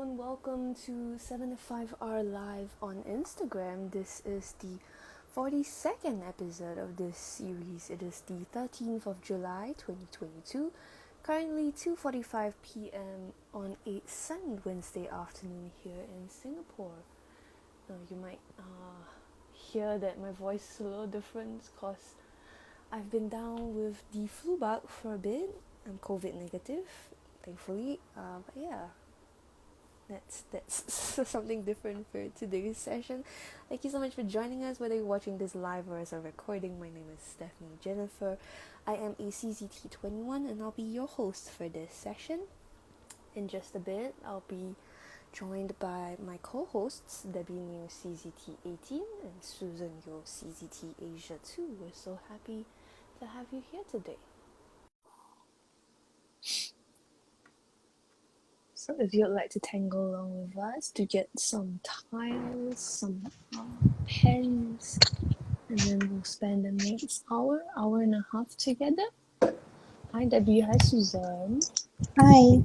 and welcome to 75R Live on Instagram. This is the 42nd episode of this series. It is the 13th of July 2022, currently 2:45 p.m. on a sunny Wednesday afternoon here in Singapore. Now you might hear that my voice is a little different because I've been down with the flu bug for a bit. I'm COVID negative, thankfully, but yeah, that's something different for today's session. Thank you so much for joining us, whether you're watching this live or as a recording. My name is Stephanie Jennifer. I am a CZT21 and I'll be your host for this session. In just a bit, I'll be joined by my co-hosts, Debbie New CZT18 and Susan Yo CZT Asia 2. We're so happy to have you here today. So if you'd like to tangle along with us to get some tiles, some pens, and then we'll spend the next hour and a half together. Hi Debbie, hi Susan. Hi.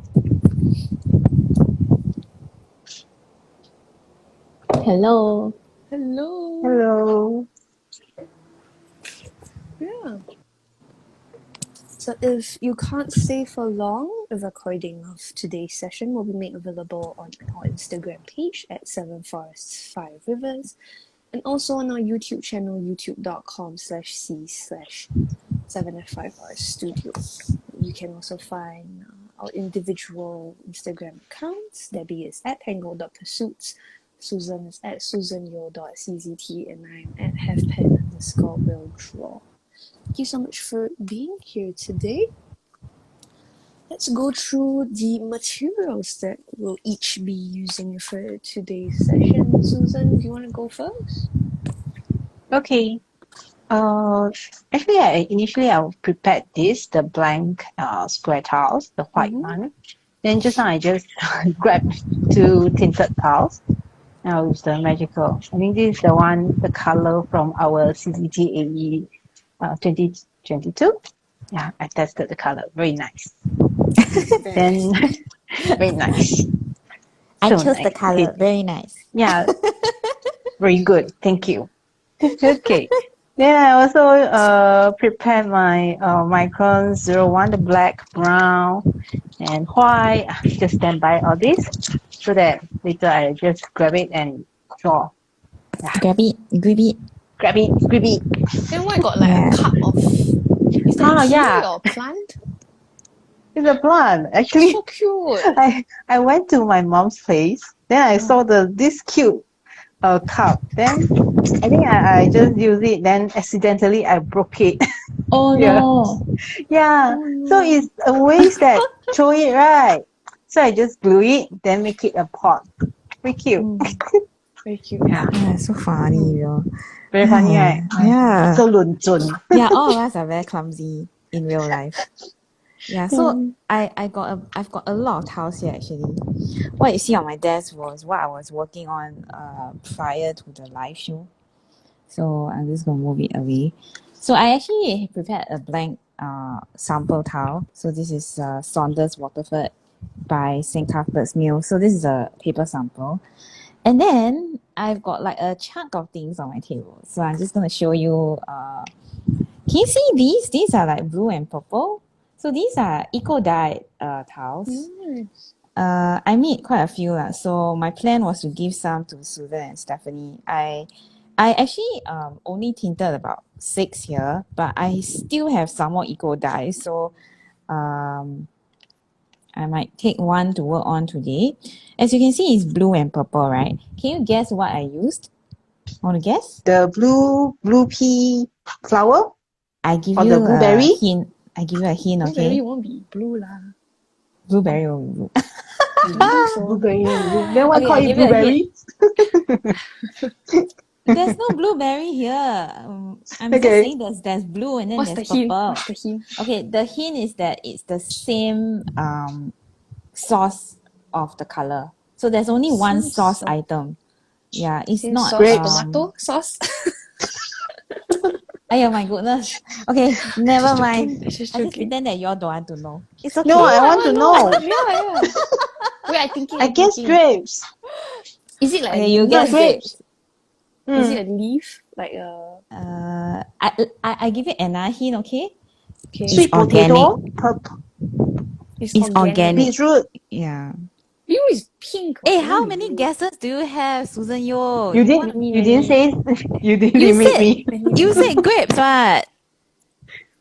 Hello. Hello. Yeah. So if you can't stay for long, a recording of today's session will be made available on our Instagram page at 7forests5rivers and also on our YouTube channel, youtube.com/c/7f5rstudio. You can also find our individual Instagram accounts. Debbie is at tangle.pursuits, Susan is at susanyo.czt, and I'm at halfpen_will-draw. Thank you so much for being here today. Let's go through the materials that we'll each be using for today's session. Susan, do you want to go first? Okay. Actually, I prepared the blank square tiles, the white one. Then just now I just grabbed 2 tinted tiles. Now it's the magical. I think this is the color from our CCTAE 2022. Yeah, I tested the color. Very nice. Then very nice. I So chose nice. the color. Okay. Very nice. Yeah, very good. Thank you. Okay. Then I also prepared my Micron 01, the black, brown, and white. Just stand by all this so that later I just grab it and draw. Yeah. Grab it. Grab it. Then why got like a cup of... Is that a plant? It's a plant. Actually, so cute. I went to my mom's place. Then I saw this cute cup. Then I think I just used it. Then accidentally I broke it. Oh no. Yeah. Oh, no. So it's a waste that throw it, right? So I just glue it. Then make it a pot. Very cute. Very cute. Yeah. So funny, you know. Very funny, right? Yeah. So 论准. Yeah, all of us are very clumsy in real life. Yeah, so I've got a lot of tiles here actually. What you see on my desk was what I was working on prior to the live show. So I'm just gonna move it away. So I actually prepared a blank sample tile. So this is Saunders Waterford by St. Cuthbert's Mill. So this is a paper sample. And then I've got like a chunk of things on my table. So I'm just gonna show you. Can you see these? These are like blue and purple. So these are eco-dyed tiles. Nice. I made quite a few. So my plan was to give some to Susan and Stephanie. I actually only tinted about 6 here, but I still have some more eco-dyes. So I might take one to work on today. As you can see, it's blue and purple, right? Can you guess what I used? Want to guess? The blue pea flower? I give or you the blueberry? a hint. I give you a hint, okay? Blueberry won't be blue lah. Blueberry will be blue. Blueberry. Then why Okay, call I it give you a blueberry? There's no blueberry here. I'm just saying there's blue and then What's there's the hint? purple. What's the hint? Okay, the hint is that it's the same source of the color. So there's only one Same sauce sauce. item. Yeah, it's Same not sauce, tomato sauce. Oh my goodness. Okay, never mind. Just I just joking. pretend that you all don't want to know. It's okay. No, I want to know. Yeah. Wait, I'm thinking. I guess grapes. Is it like Okay, a you leaf? guess grapes. Is it a leaf? Like a... I give it another hint, okay? Okay. It's Sweet organic. potato, It's It's organic. beetroot. Yeah. You is pink. Hey, What? how Cannot be many blue. guesses do you have, Susan Yo? You want didn't. You didn't say. You didn't You limit said me. you said grapes, what?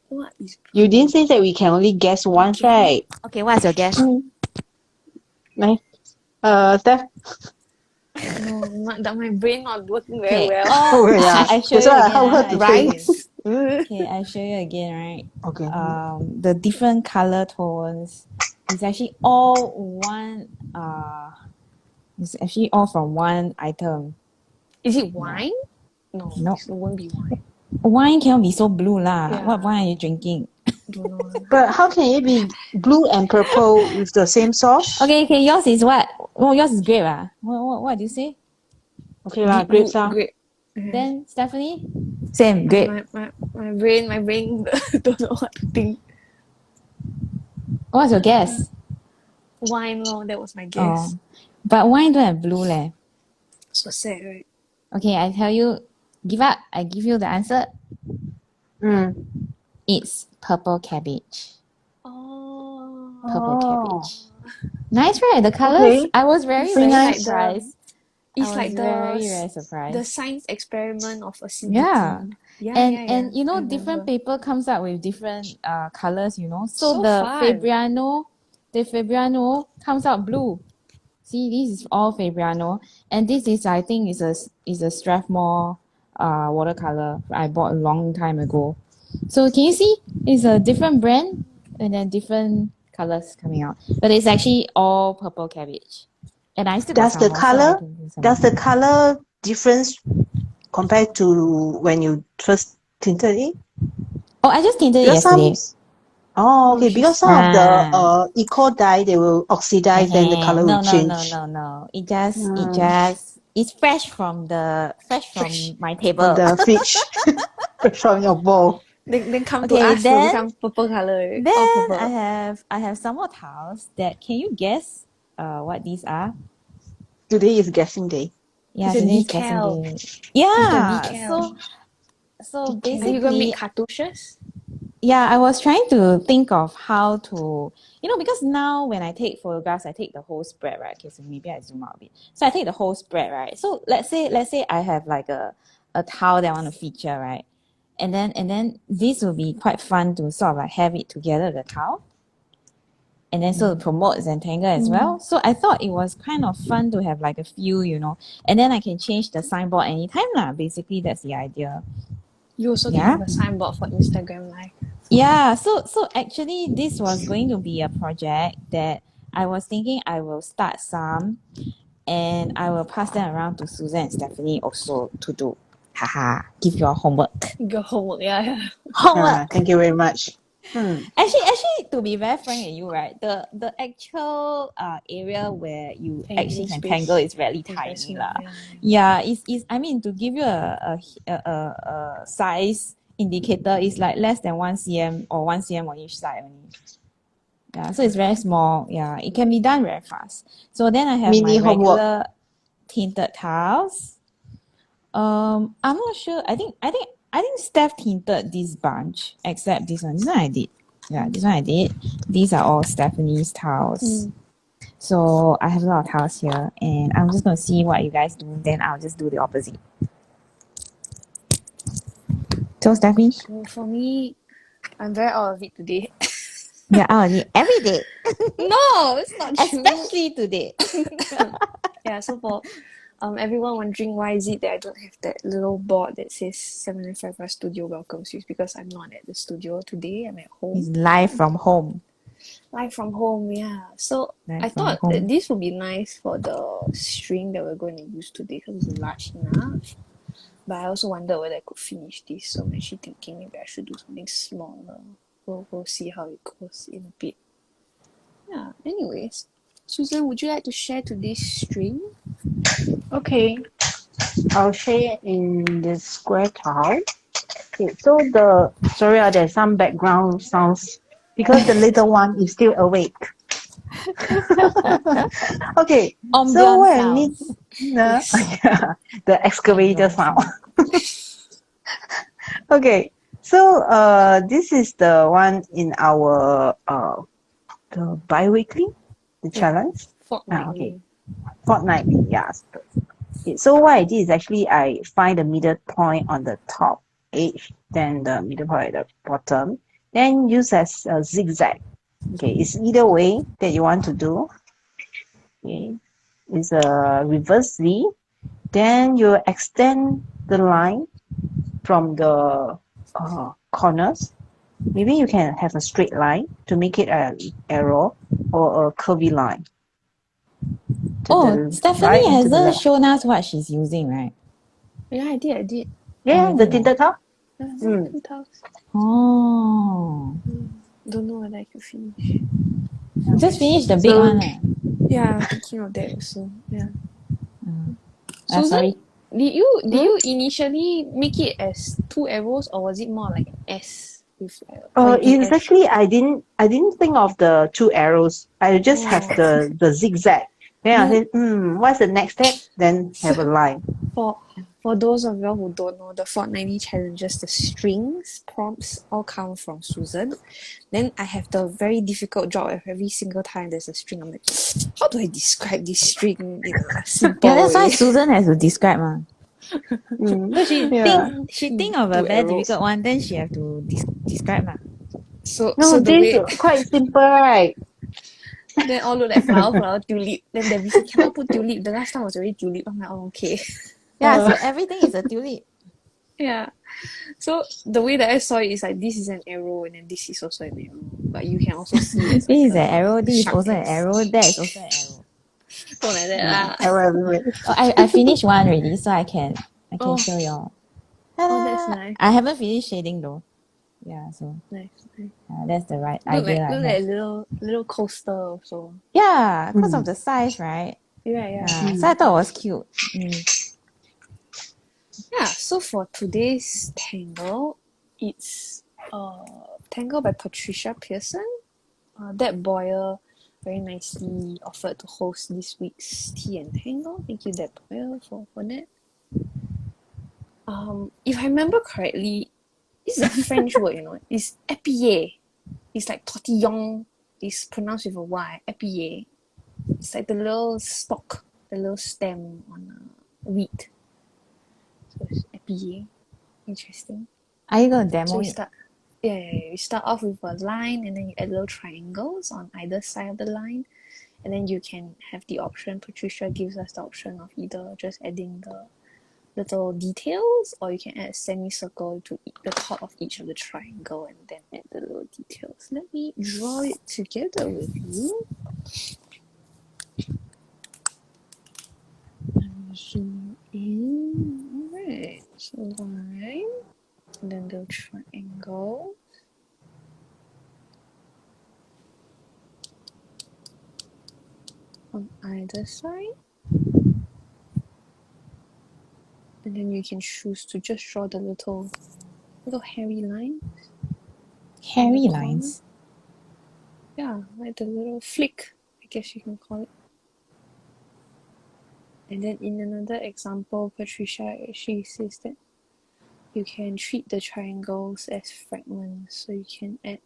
What is You didn't say that we can only guess once, right? Okay, what's your guess? My, Steph. No, my brain not working very Okay. well. Oh yeah. I show That's you why I again. help her I to show you think. again. Rice. Okay, I show you again, right? Okay. The different color tones is actually all one. It's actually all from one item. Is it wine? No, Nope. it won't be wine. Wine cannot be so blue lah. Yeah. What wine are you drinking? Don't know. But how can it be blue and purple with the same sauce? Okay, yours is what? Oh, yours is grape ah. What do you say? Okay lah, grapes lah. Grape. Then Stephanie? Same, grape. My brain don't know what to think. What's your guess? Wine lor, that was my guess. Oh. But wine don't have blue leh. So sad, right? Okay, I tell you, give up. I give you the answer. It's purple cabbage. Oh. Purple cabbage. Nice, right? The colors. Okay. I was very, Very very nice. surprised. It's I like was the very, very surprised. the science experiment of acidity. Yeah. Yeah, And you I know, different remember. paper comes out with different colors, you know. So, So the fun. Fabriano comes out blue. See, this is all Fabriano, and this is, I think, is a Strathmore watercolor I bought a long time ago. So can you see? It's a different brand and then different colors coming out, but it's actually all purple cabbage. And I still got Does some the more, so I color can do some does more. the color difference compared to when you first tinted it? Oh, I just tinted it Because yesterday. okay. Because some of the eco dye they will oxidize, then the color will change. No. It's fresh from my table. From the fridge, from your bowl. Then come Okay, to us will then- become purple color. Then All purple. I have some more tiles that, can you guess what these are? Today is guessing day. Yeah, It's a today's decal. guessing day. Yeah. It's a decal. So Are basically, you gonna make cartouches? yeah, I was trying to think of how to, because now when I take photographs, I take the whole spread, right? Okay, so maybe I zoom out a bit. So I take the whole spread, right? So let's say I have like a tile that I want to feature, right? And then this will be quite fun to sort of like have it together, the tile. And then so to promote Zentangle as well. So I thought it was kind of fun to have like a few, and then I can change the signboard anytime lah. Basically, that's the idea. You also can have a signboard for Instagram Live. Yeah, so actually this was going to be a project that I was thinking I will start some and I will pass them around to Susan and Stephanie also to do. Haha, give your homework. Your homework, yeah. Homework. Thank you very much. Actually, to be very frank with you, right, the actual area where you Tangle actually can space tangle is really is very tiny small, lah. yeah. Yeah, it's I mean, to give you a size indicator, is like less than 1 cm or 1 cm on each side only. Yeah, so it's very small. Yeah, it can be done very fast. So then I have Mini my homework. regular tinted tiles. I'm not sure. I think Steph tinted this bunch, except this one. This one I did. Yeah, this one I did. These are all Stephanie's tiles. So I have a lot of tiles here, and I'm just gonna see what you guys do. Then I'll just do the opposite. So Stephanie, So for me, I'm very out of it today. you're out of it every day, No, it's not true. especially today. Yeah, so for everyone wondering why is it that I don't have that little board that says 755 Studio welcomes you, because I'm not at the studio today. I'm at It's home. live from home. Live from home, yeah. So Live I from thought home. that this would be nice for the string that we're going to use today because it's large enough. But I also wondered whether I could finish this. So I'm actually thinking maybe I should do something smaller. We'll see how it goes in a bit. Yeah, anyways. Susan, would you like to share today's string? Okay. I'll share in the square tile. Okay, so sorry, there's some background sounds because the little one is still awake. Okay. So Ambient what I need, sounds. yeah, the excavator Ambient sound. sounds. Okay. So this is the one in our the bi-weekly, the challenge. Okay. Fortnightly. Fortnightly, yes. Okay, so what I did is actually I find the middle point on the top edge, then the middle point at the bottom, then use as a zigzag. Okay, it's either way that you want to do. Okay, it's a reverse V. Then you extend the line from the corners. Maybe you can have a straight line to make it an arrow or a curvy line to Oh, the Stephanie right and to the hasn't left. shown us what she's using, right? Yeah, I did. Yeah, Oh, the is it? tinted top. Yeah, Mm. 2000. Oh. Don't know whether I could finish. Just finish the big So one. Yeah, I'm thinking of that also. Yeah. Sorry. Susan, did you initially make it as 2 arrows, or was it more like an S with like a pointy it's S? actually I didn't think of the two arrows. I just have Oh, the zigzag. Then I you said, what's the next step? Then so have a line. for those of y'all who don't know, the fortnightly challenges, the strings prompts all come from Susan. Then I have the very difficult job of every single time there's a string. I'm like, how do I describe this string in a simple Yeah, that's why way? Susan has to describe. Mm. So she Yeah. think of a Two very arrows. difficult one, then she have to describe. So No, the this way quite simple, right? then all look like flower, tulip. Then Debbie said cannot put tulip. The last time was already tulip. I'm like, oh, okay. Yeah, so everything is a tulip. Yeah. So the way that I saw it is like this is an arrow and then this is also an arrow. But you can also see it as This like is an a arrow, this is sharp also an S. arrow, that is also an arrow. Don't like that lah. Arrow everywhere. Oh, I finished one already, so I can Oh, show y'all. that's Ta-da! nice. I haven't finished shading though. Yeah, so Nice. that's the right Look idea like I look have. like a little coaster also. Yeah, because of the size, right? Yeah. So I thought it was cute. Yeah, so for today's Tangle, it's Tangle by Patricia Pierson. Deb Boyle very nicely offered to host this week's Tea and Tangle. Thank you, Deb Boyle, for that. If I remember correctly, this is a French word, It's épillet. It's like tortillon. It's pronounced with a Y. Épillet. It's like the little stalk, the little stem on wheat. So it's épillet. Interesting. Are you gonna So demo we it? start. Yeah. You start off with a line, and then you add little triangles on either side of the line, and then you can have the option. Patricia gives us the option of either just adding the little details, or you can add a semicircle to the top of each of the triangle, and then add the little details. Let me draw it together with you. Zoom in. Alright, so line, and then the triangle. On either side, and then you can choose to just draw the little hairy lines. Hairy lines. Yeah, like the little flick, I guess you can call it. And then in another example, Patricia actually says that you can treat the triangles as fragments, so you can add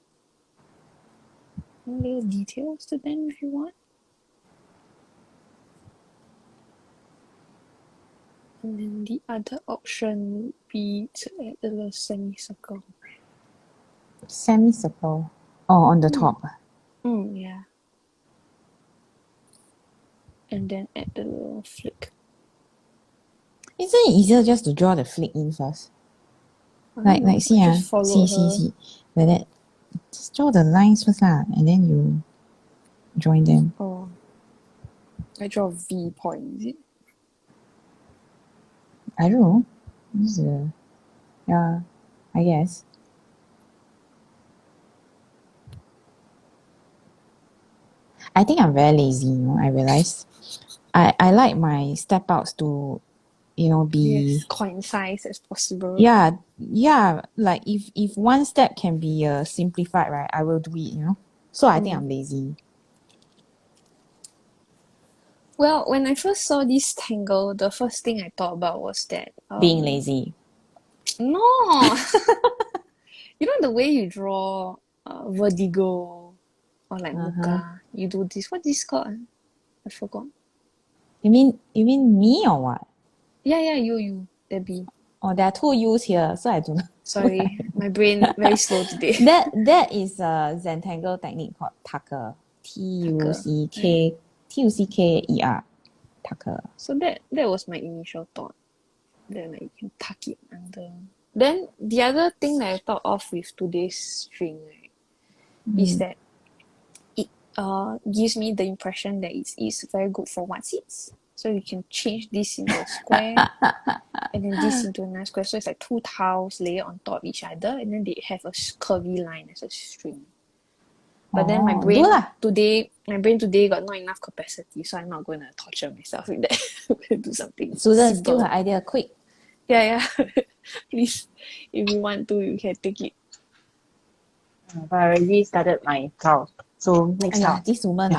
little details to them if you want. And then the other option would be to add a little semicircle. Semicircle. Oh, on the top. Yeah. And then add the little flick. Isn't it easier just to draw the flick in first? Like see just follow her. see. Like that. Just draw the lines first and then you join them. Oh, I draw a V point, is it? I don't know. This is yeah, I guess. I think I'm very lazy, I realized. I like my step outs to, be concise as possible. Yeah, like if one step can be simplified, right, I will do it, So I think I'm lazy. Well, when I first saw this Tangle, the first thing I thought about was that Being lazy. No, you know the way you draw vertigo or like muka, you do this. What is this called? I forgot. You mean me or what? Yeah, you, Debbie. Oh, there are two U's here, so I don't know. Sorry, my brain very slow today. That is a Zentangle technique called Tucker. Tucker. Tucker. So that was my initial thought. Then like you can tuck it under. Then the other thing that I thought of with today's string, right, is that it gives me the impression that it's very good for one seats. So you can change this into a square and then this into another square. So it's like two tiles layered on top of each other and then they have a curvy line as a string. But then my brain today got not enough capacity, so I'm not going to torture myself with that. I'm going to do something Students, simple. steal her idea quick. Yeah. Please, if you want to, you can take it. But I already started my trial. So next time. This woman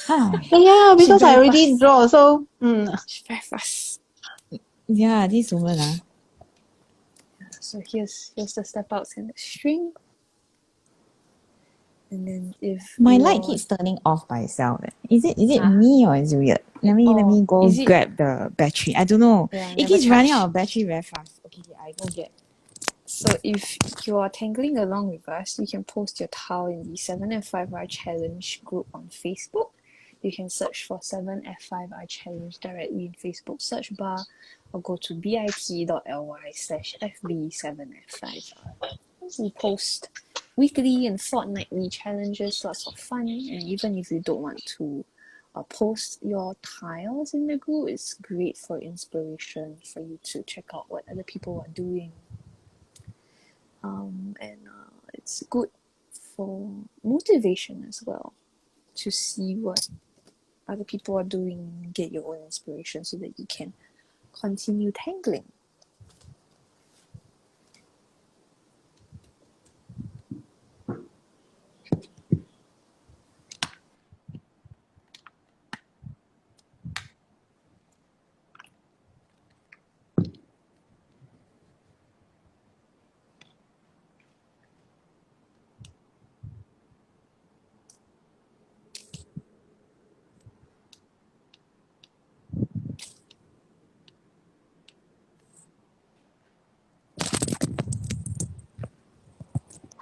Yeah, because I already draw, so She's very fast. Yeah, this woman So here's the step outs and the string. And then if my light keeps turning off by itself. Is it me or is it weird? Let me go grab the battery. I don't know. Yeah, it keeps running out of battery very fast. Okay, I go get. So if you are tangling along with us, you can post your tile in the 7F5R challenge group on Facebook. You can search for 7F5R challenge directly in Facebook search bar or go to bit.ly/FB7F5R. We post weekly and fortnightly challenges, lots of fun, and even if you don't want to post your tiles in the group, it's great for inspiration for you to check out what other people are doing. And it's good for motivation as well to see what other people are doing, get your own inspiration so that you can continue tangling.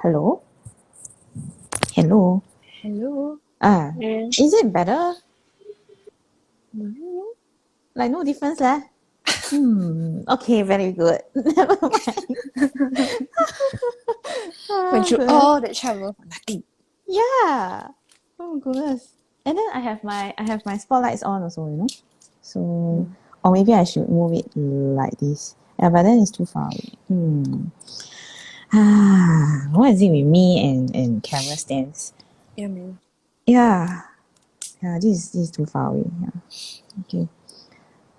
Hello. Hello. Is it better? Like no difference leh. Okay, very good. Never mind. Went through all that trouble for nothing. Yeah. Oh goodness. And then I have my spotlights on also, you know. So or maybe I should move it like this. Yeah, but then it's too far away. What is it with me and camera stands? Yeah, man. Yeah, this is too far away. Yeah. Okay.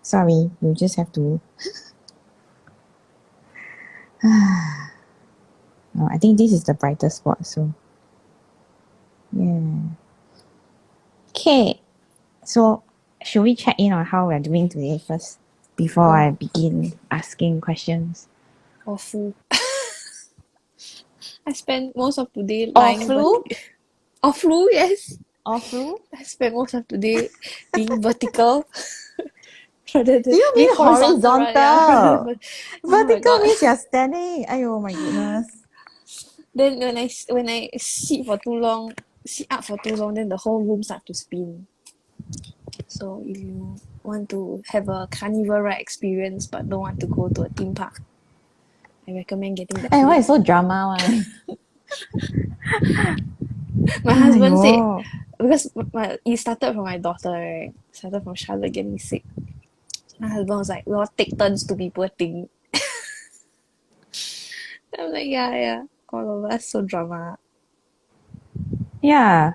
Sorry, you just have to. No, I think this is the brightest spot. So, yeah. Okay. So, should we check in on how we're doing today first before I begin asking questions? Awful. I spent most of today lying. Flu? Flu, yes. Flu? I spent most of today being vertical. Do you mean horizontal? Yeah. Vertical means you're standing. Oh my goodness. Then when I sit up for too long, then the whole room starts to spin. So if you want to have a carnival ride experience but don't want to go to a theme park, I recommend getting that. Why is so drama one? My husband said, because it started from my daughter, right? It started from Charlotte getting sick. My husband was like, we all take turns to be poor thing. I'm like, yeah, all of us, so drama. Yeah.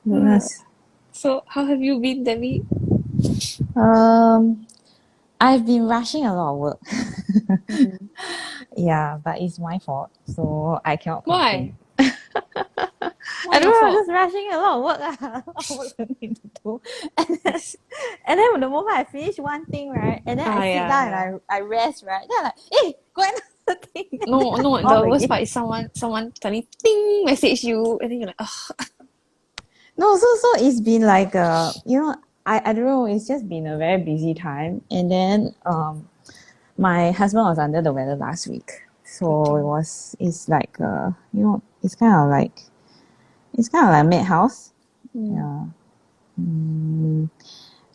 Goodness. So how have you been, Debbie? I've been rushing a lot of work. Yeah, but it's my fault, so I cannot complain. Why? I don't know, I'm just rushing a lot of work. A lot of work I need to do. And then the moment I finish one thing, right, and then I sit down and I rest, right, then I'm like, hey, go another thing. No, Off the worst again. part is someone suddenly ding message you and then you're like, oh. No, so it's been like I don't know, it's just been a very busy time. And then my husband was under the weather last week. So it's like it's kind of like madhouse. Yeah.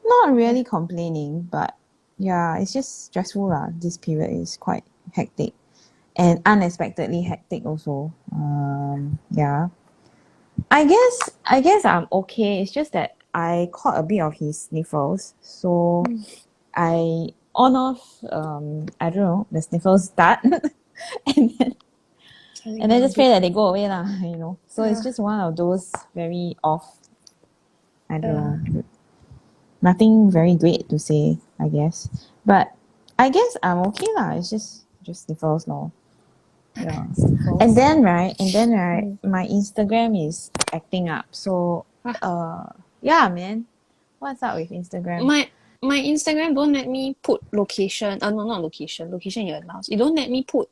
Not really complaining, but yeah, it's just stressful lah. This period is quite hectic and unexpectedly hectic also. Yeah. I guess I'm okay. It's just that I caught a bit of his sniffles. So I on off I don't know, the sniffles start and then just pray that they go away lah, So it's just one of those very off, I don't know. Nothing very great to say, I guess. But I guess I'm okay lah. It's just sniffles lor. Yeah. And then right, my Instagram is acting up. So yeah, man. What's up with Instagram? My Instagram don't let me put location. No, not location. Location you allow. You don't let me put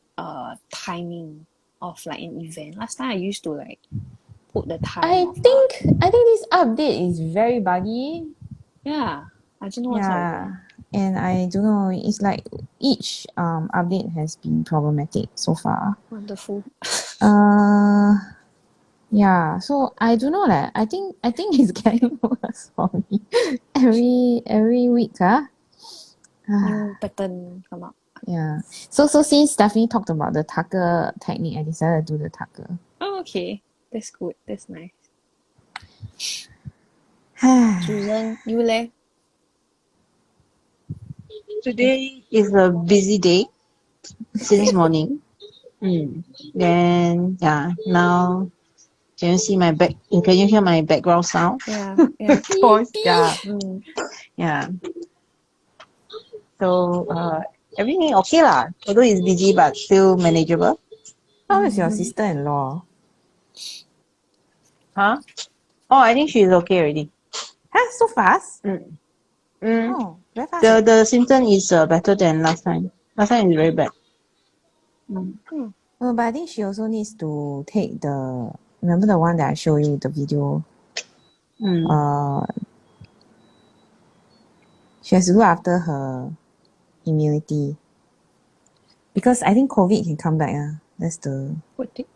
timing of like an event. Last time I used to like put the time. I think this update is very buggy. Yeah. I don't know what's up with it. And I don't know, it's like each update has been problematic so far. Wonderful. Yeah, so I don't know leh. I think it's getting worse for me. Every week, New pattern come up. Yeah. So since Stephanie talked about the tucker technique, I decided to do the tucker. Oh, okay. That's good. That's nice. Susan, you leh? Today is a busy day since morning. Then now can you see my back? Can you hear my background sound? Yeah. Of course, yeah. Mm. Yeah. So everything okay lah. Although it's busy, but still manageable. How is your sister-in-law? Huh? Oh, I think she's okay already. Huh? So fast? Mm. Oh, very fast. The symptom is better than last time. Last time is very bad. But I think she also needs to take remember the one that I showed you the video? She has to look after her immunity. Because I think COVID can come back. That's the... What thing?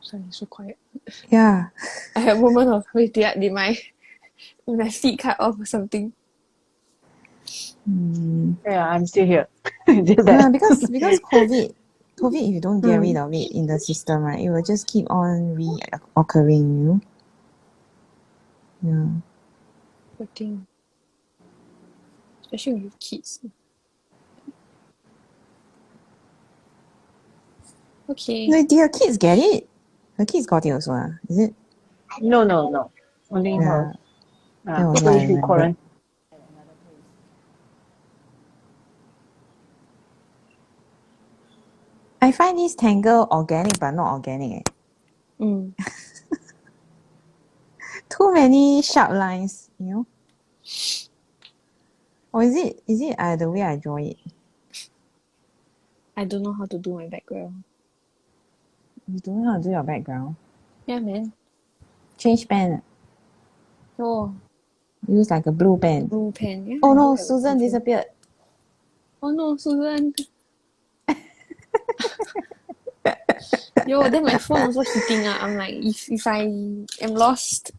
Sorry, so quiet. Yeah. I had a moment of, wait, did my feet cut off or something? Yeah, I'm still here. Yeah, because COVID, if you don't get rid of it in the system, right, it will just keep on reoccurring, Yeah. What thing? Especially with kids. Okay. Wait, did your kids get it? Her kids got it also, is it? No. Only her. That was So what I if you remember. quarantine. I find this Tangle organic but not organic. Too many sharp lines, Or is it the way I draw it? I don't know how to do my background. You don't know how to do your background? Yeah, man. Change pen. Oh, Use like a blue pen. blue pen. Yeah, Oh I do no, have a Susan blue pen. disappeared. Oh no, Susan. Yo, then my phone also heating up. I'm like, if I am lost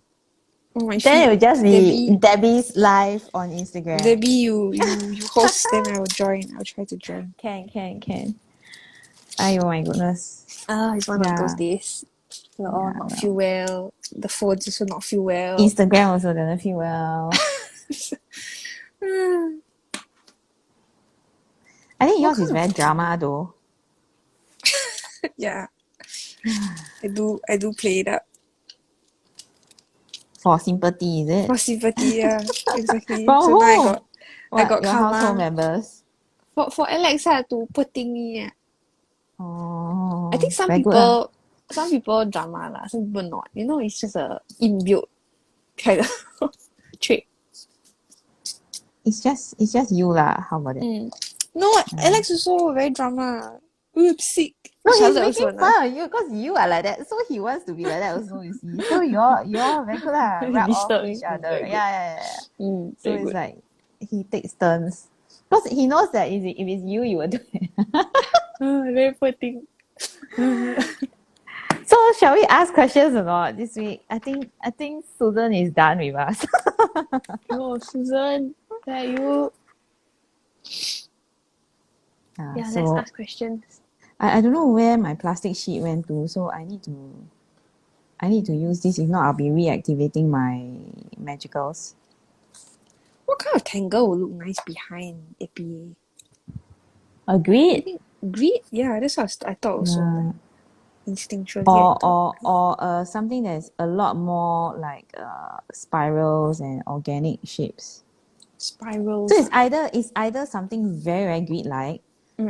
on my Then feed, it will just be Debbie's live on Instagram. Debbie, you host, then I will join. I'll try to join. Can. Ayo, my goodness. It's one of those days. We're all not feel well. The phones also not feel well. Instagram also doesn't feel well. I think yours is very drama though. Yeah. I do play it up. For sympathy, is it? For sympathy, yeah. Exactly. From So who? now I got your karma. household members? For Alex to putting me. Oh, I think some very people some people drama lah, some people not. You know, it's just a inbuilt kind of trait. It's just you lah. How about it? No, Alex also very drama. Oops, sick. No, he's Charlotte making also, fun of you because you are like that. So he wants to be like that also, you see. So you're very good lah. Rub off Disturb each me. other. Very good. Yeah. So Very it's good. like he takes turns. Because he knows that if it's you will do it. Very poor thing. So shall we ask questions or not this week? I think Susan is done with us. No, Susan, where are you? Yeah, so let's ask questions. I don't know where my plastic sheet went to, so I need to use this. If not, I'll be reactivating my magicals. What kind of Tangle will look nice behind Épillet? Agreed. Grid? Yeah, that's what I thought also. Yeah. Instinctually. Or something that's a lot more like spirals and organic shapes. Spirals. So it's either something very, very grid like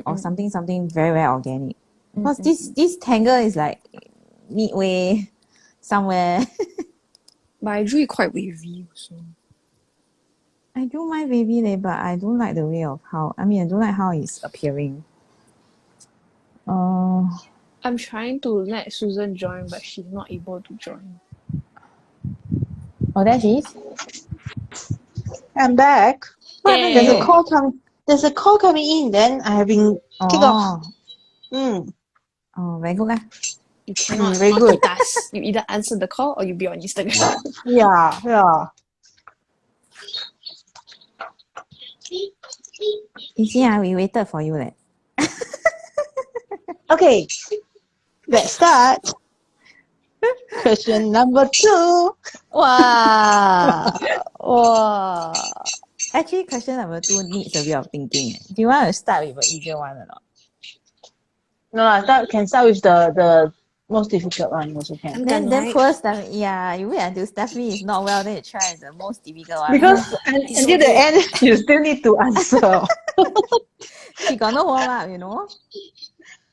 or something very, very organic. Because this Tangle is like midway somewhere. But I drew it quite wavy also. I do my baby leh, but I don't like the way of how I don't like how it's appearing. I'm trying to let Susan join, but she's not able to join. Oh, there she is. I'm back. Yay. There's a call coming in. Then I have been kicked off. Oh, very good lah. You cannot very good. multitask. You either answer the call or you be on Instagram. Yeah. You see, we waited for you leh. Okay, let's start. Question number 2. Wow. Actually, question number 2 needs a bit of thinking. Do you want to start with an easier one or not? No, can start with the most difficult one also can. Then poor Stephanie. Yeah, you wait until Stephanie is not well, then you try the most difficult one. Because until the end, you still need to answer. She got no warm up, you know.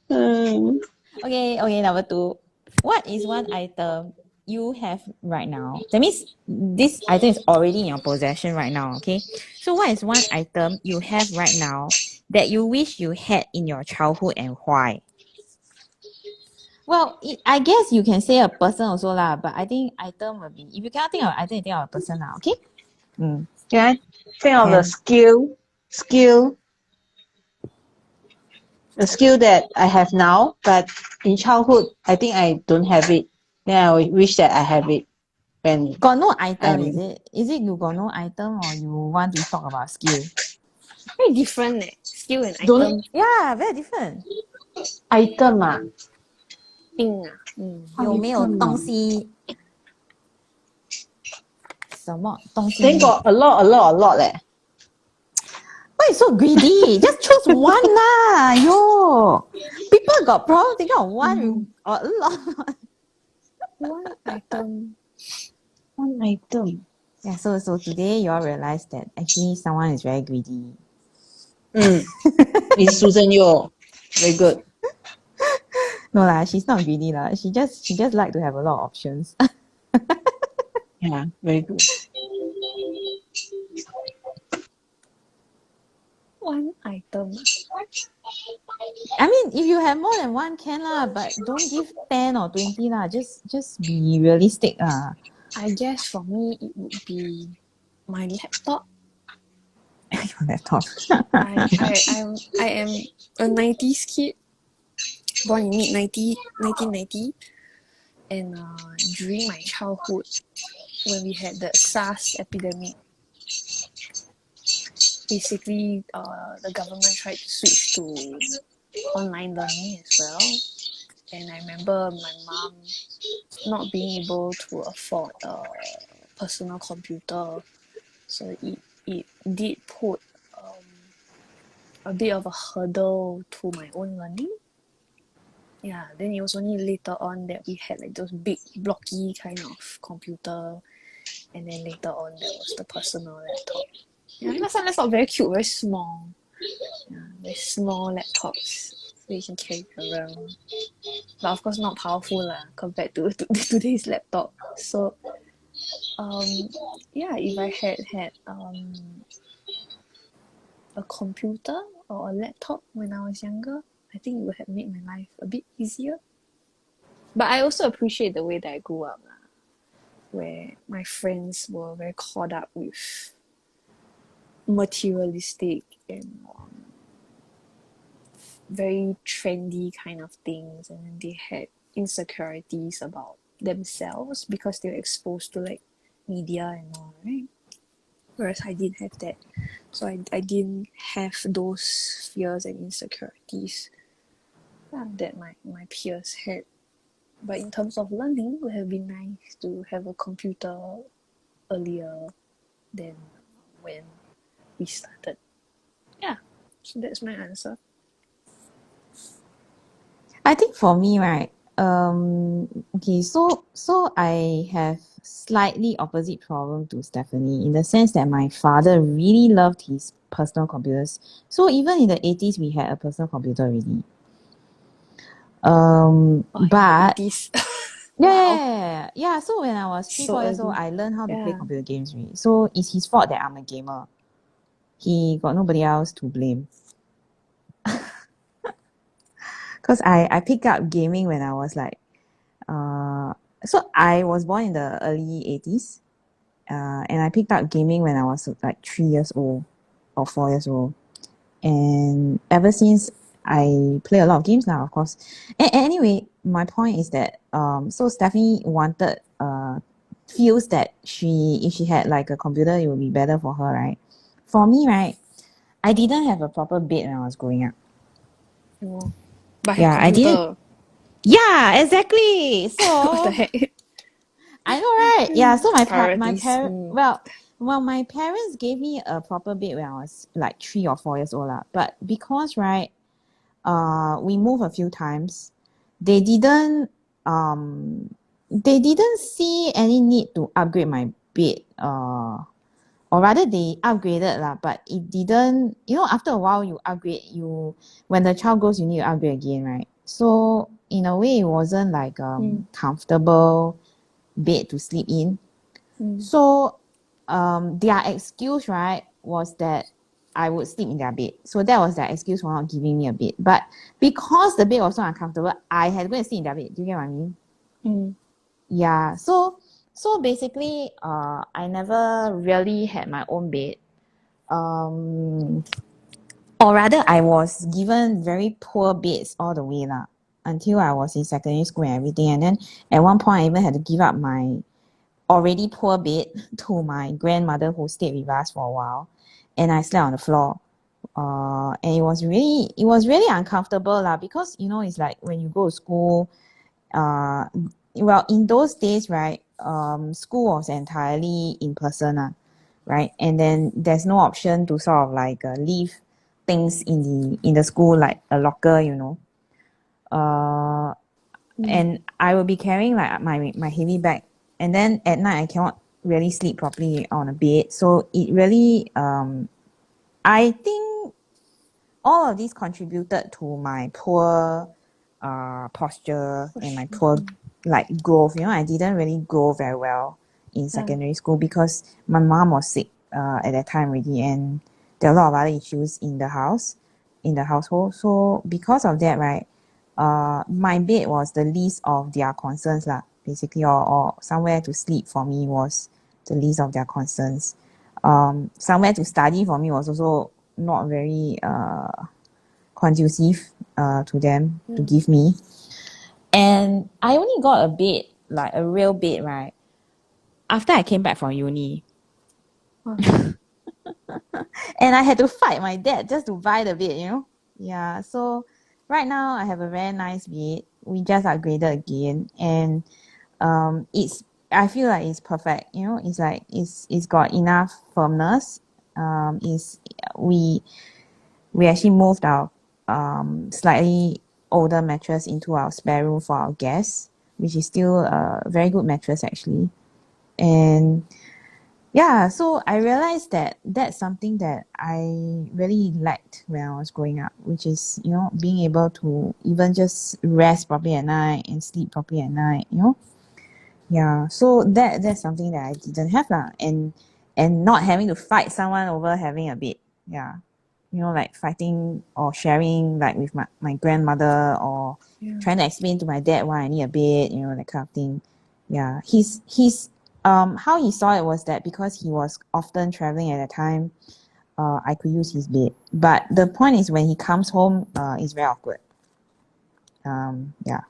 Okay, number 2. What is one item you have right now? That means this item is already in your possession right now, okay? So what is one item you have right now that you wish you had in your childhood and why? Well, I guess you can say a person also lah, but I think item will be, if you cannot think of item, you think of a person now, okay? Can I think of the skill? The skill that I have now, but in childhood, I think I don't have it. Then I wish that I have it. When got no item, is it? Is it you got no item or you want to talk about skill? Very different skill and item. Yeah, very different. Item 病啊，有没有东西？什么东西 Then got a lot 嘞。Why you so greedy? Just choose one lah. Yo, people got problem thinking of one or a lot. One item. One item. Yeah, so today you all realize that actually someone is very greedy. It's Susan Yo. Very good. No lah, she's not greedy lah. She just like to have a lot of options. Yeah, very good. One item. I mean, if you have more than one can lah, but don't give 10 or 20 lah. Just be realistic lah. I guess for me it would be my laptop. Your laptop. I am a 90s kid, born in 1990, and during my childhood, when we had the SARS epidemic, basically the government tried to switch to online learning as well. And I remember my mom not being able to afford a personal computer, so it did put a bit of a hurdle to my own learning. Yeah, then it was only later on that we had like those big blocky kind of computer, and then later on there was the personal laptop. Yeah, last time laptop very cute, very small. Yeah, very small laptops. that you can carry around. But of course, not powerful lah compared to today's laptop. So, yeah, if I had a computer or a laptop when I was younger, I think it would have made my life a bit easier. But I also appreciate the way that I grew up, where my friends were very caught up with materialistic and very trendy kind of things, and then they had insecurities about themselves because they were exposed to like media and all, right? Whereas I didn't have that. So I didn't have those fears and insecurities that my peers had. But in terms of learning, it would have been nice to have a computer earlier than when we started. Yeah, so that's my answer. I think for me, right, okay, so I have slightly opposite problem to Stephanie in the sense that my father really loved his personal computers. So even in the 80s, we had a personal computer already. But this yeah. So when I was 3, so 4 years old, early. I learned how to play Yeah. computer games. Really. So it's his fault that I'm a gamer. He got nobody else to blame. Because I picked up gaming when I was like, so I was born in the early 80s, and I picked up gaming when I was like 3 years old or 4 years old. And ever since, I play a lot of games now, of course. Anyway, my point is that so Stephanie wanted feels that if she had like a computer, it would be better for her, right? For me, right, I didn't have a proper bed when I was growing up. Oh. But Yeah, I didn't. Yeah, exactly. What the So heck? I know, right? Yeah. So my Priorities. parent, well, my parents gave me a proper bed when I was like 3 or 4 years old lah. But because right, we moved a few times, they didn't see any need to upgrade my bed. Or rather they upgraded lah, but it didn't. You know, after a while you upgrade. When the child grows, you need to upgrade again, right? So in a way, it wasn't like comfortable bed to sleep in. So their excuse, right, was that I would sleep in their bed. So that was their excuse for not giving me a bed. But because the bed was so uncomfortable, I had to go and sleep in their bed. Do you get what I mean? Yeah. So basically, I never really had my own bed. Or rather, I was given very poor beds all the way lah, until I was in secondary school and everything. And then at one point, I even had to give up my already poor bed to my grandmother who stayed with us for a while, and I slept on the floor. And it was really uncomfortable lah, because you know it's like when you go to school, well in those days, right, school was entirely in person, right, and then there's no option to sort of like leave things in the school like a locker, you know. And I will be carrying like my heavy bag, and then at night I cannot really sleep properly on a bed. So it really I think all of these contributed to my poor posture and my poor like growth. You know, I didn't really grow very well in secondary school because my mom was sick at that time already, and there are a lot of other issues in the household. So because of that, right, my bed was the least of their concerns lah, basically, or somewhere to sleep for me was the least of their concerns. Somewhere to study for me was also not very conducive to them to give me. And I only got a bed, like a real bed, right, after I came back from uni. And I had to fight my dad just to buy the bed, you know. Yeah, so right now I have a very nice bed. We just upgraded again, and I feel like it's perfect, you know. It's like it's got enough firmness. Is we actually moved our slightly older mattress into our spare room for our guests, which is still a very good mattress actually. And Yeah, so I realized that that's something that I really liked when I was growing up, which is, being able to even just rest properly at night and sleep properly at night. Yeah, so that's something that I didn't have lah, and not having to fight someone over having a bed. Yeah, like fighting or sharing like with my grandmother, or trying to explain to my dad why I need a bed, that kind of thing. Yeah, he's how he saw it was that because he was often traveling at a time, I could use his bed. But the point is when he comes home, it's very awkward. Yeah,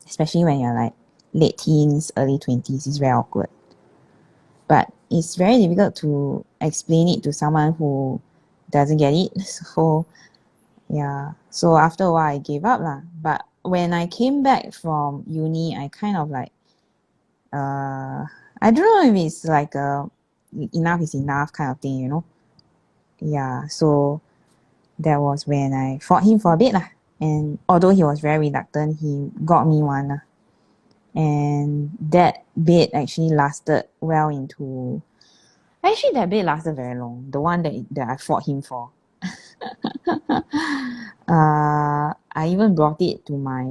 especially when you're like late teens, early 20s, it's very awkward. But it's very difficult to explain it to someone who doesn't get it. So yeah, so after a while I gave up lah. But when I came back from uni, I kind of like I don't know if it's like enough is enough kind of thing. Yeah, so that was when I fought him for a bit lah. And although he was very reluctant, he got me one lah. And that bed actually lasted well into... Actually, that bed lasted very long. The one that I fought him for. I even brought it to my...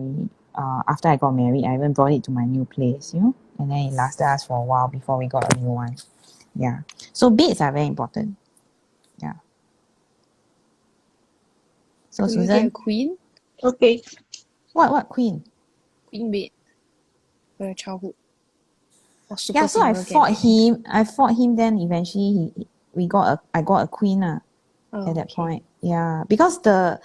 after I got married, I even brought it to my new place, and then it lasted us for a while before we got a new one. Yeah. So beds are very important. Yeah. So Will you Susan? get a queen? Okay. What queen? Queen bed for your childhood. Or super Yeah, so I fought him, then eventually I got a queen at that point. Yeah, because the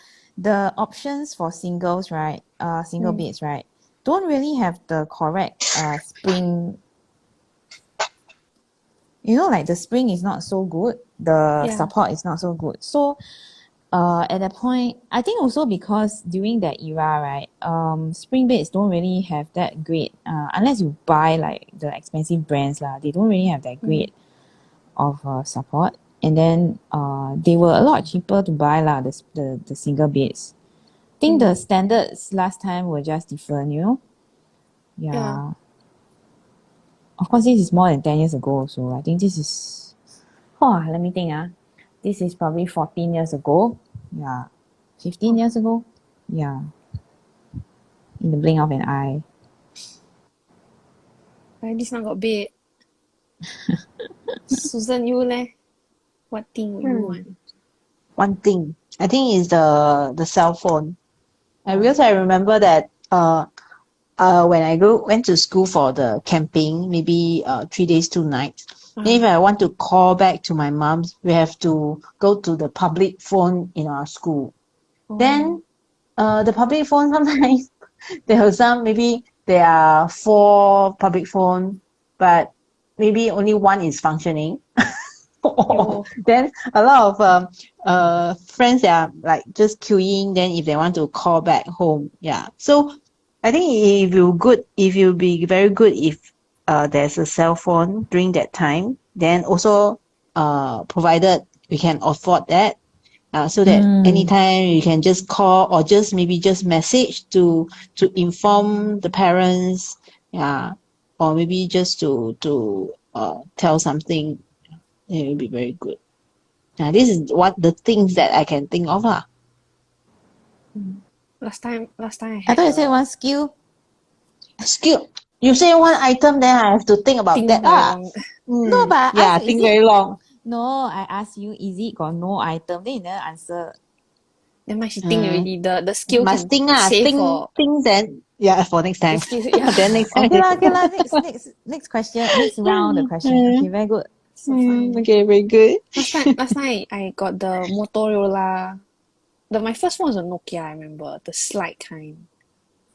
options for singles, right, single beds, right, don't really have the correct spring. Like the spring is not so good, the support is not so good. So at that point, I think also because during that era, right, spring beds don't really have that great, unless you buy like the expensive brands lah, they don't really have that great of support. And then they were a lot cheaper to buy lah, the single beds. I think the standards last time were just different, Yeah. Of course, this is more than 10 years ago, so I think this is, let me think. This is probably 14 years ago. Yeah. 15 years ago. Yeah. In the blink of an eye. This not got bed. Susan, you leh? What thing would you want? One thing I think is the cell phone. Because I remember that when I went to school for the camping, maybe 3 days 2 nights. Then if I want to call back to my mom's, we have to go to the public phone in our school. Then the public phone sometimes there are some, maybe there are 4 public phone, but maybe only 1 is functioning. Then a lot of friends that are like just queuing, then if they want to call back home. Yeah. So I think it will be very good if there's a cell phone during that time. Then also provided we can afford that. So that anytime you can just call or just message to inform the parents, or maybe just to tell something. It will be very good. This is what the things that I can think of. Last time I thought you said one skill. Skill. You say one item, then I have to think about that. No, but I think very long. No, I asked you, is it got no item? Then you never answer. Then my she think already. The skill must can save for then for next time. Then next time. Okay lah. Next question. Next round the question. Okay, very good. So fun. Okay, very good. Last night I got the Motorola. My first phone was a Nokia, I remember. The slide kind.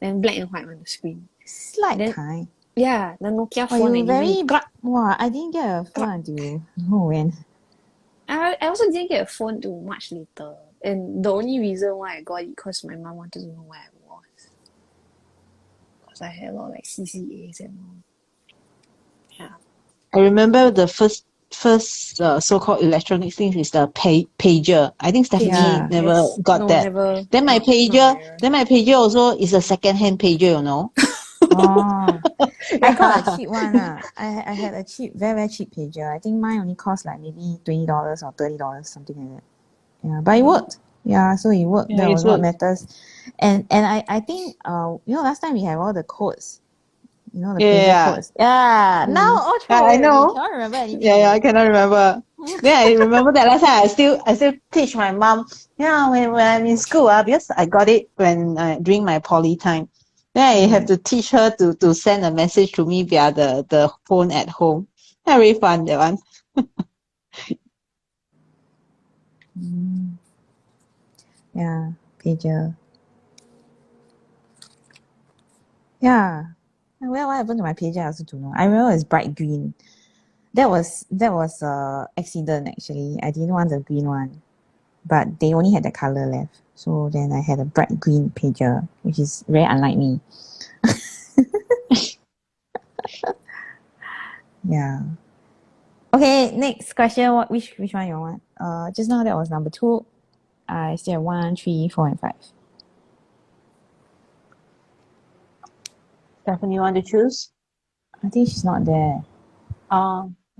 Then black and white on the screen. Slide kind? Yeah, the Nokia phone. You very... I didn't get a phone until... when? I also didn't get a phone till much later. And the only reason why I got it because my mom wanted to know where I was. Because I had a lot of like CCAs and all. Yeah. I remember the first so-called electronic things is the pager. I think Stephanie never got that. Never, then my pager also is a second-hand pager, Oh, I got a Yeah. cheap one. I had a cheap, very, very cheap pager. I think mine only cost like maybe $20 or $30, something like that. Yeah, but it worked. Yeah, so it worked. Yeah, That it's was what good. matters. And I think last time we have all the codes. The pager Yeah. codes. Yeah. Now Mm. all Yeah, throw I away already. know. Cannot remember anything Yeah, I already. cannot remember. Then I remember that last time I still teach my mom. Yeah, when I'm in school, because I got it when during my poly time. Then I have to teach her to send a message to me via the phone at home. Very fun that one. Yeah, pager. Yeah. And what happened to my pager? I also don't know. I remember it's bright green. That was accident actually. I didn't want the green one, but they only had the color left. So then I had a bright green pager, which is very unlike me. Yeah. Okay, next question. Which one you want? Just now that was number 2. I still have 1, 3, 4, and 5. Stephanie, want to choose? I think she's not there.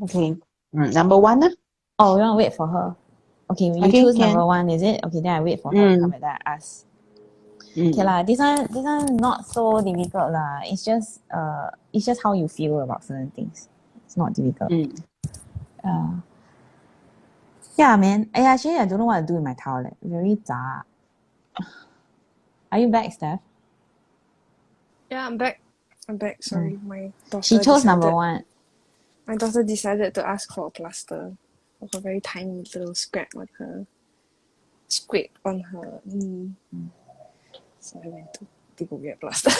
Okay. Number 1. Oh, we want to wait for her. Okay, you Okay, choose number can. 1, is it? Okay, then I wait for her to come Mm, back, then I ask. Okay mm, lah, this one not so difficult lah. It's just how you feel about certain things. It's not difficult. mm. Yeah, man. Actually, I don't know what to do with my towel. Very zha. Are you back, Steph? Yeah, I'm back. Sorry, my She daughter chose number decided. 1. My daughter decided to ask for a plaster of a very tiny little scrape on her knee. So I went to go get a plaster.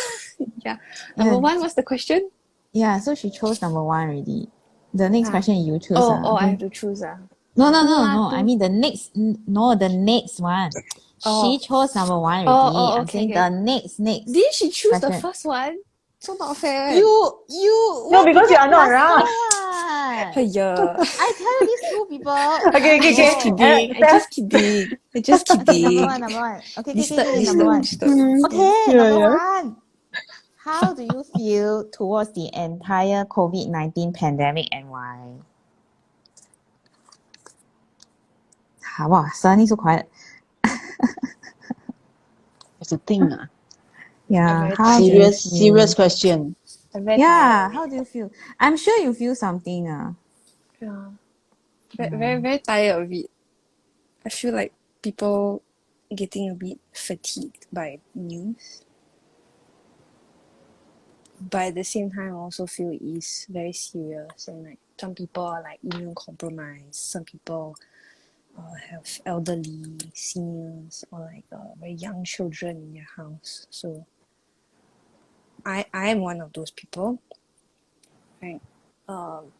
Yeah. Number 1, what's the question? Yeah, so she chose number 1 already. The next question you choose. I Okay. have to choose. No. lah, I mean the next one. She chose number 1 already. I'm okay, saying okay. the next. Didn't she choose the question. first one? So not fair. You No, want to because you get are not plaster around. what? Yeah. I tell you, these 2 people. Okay, I just okay. kidding. I just kidding. I just Okay, kidding. number one. Okay, Listed. number 1. Okay, Yeah, number yeah. 1. How do you feel towards the entire COVID-19 pandemic and why? Wow, suddenly so quiet. It's a thing. Yeah, very how do you Serious feel? question. I'm very Yeah, tired. how do you feel? I'm sure you feel something. Yeah. Very, very tired of it. I feel like people getting a bit fatigued by news. But at the same time, I also feel it is very serious, and like some people are like immune compromised. Some people have elderly, seniors, or like very young children in their house. So I am one of those people. Right.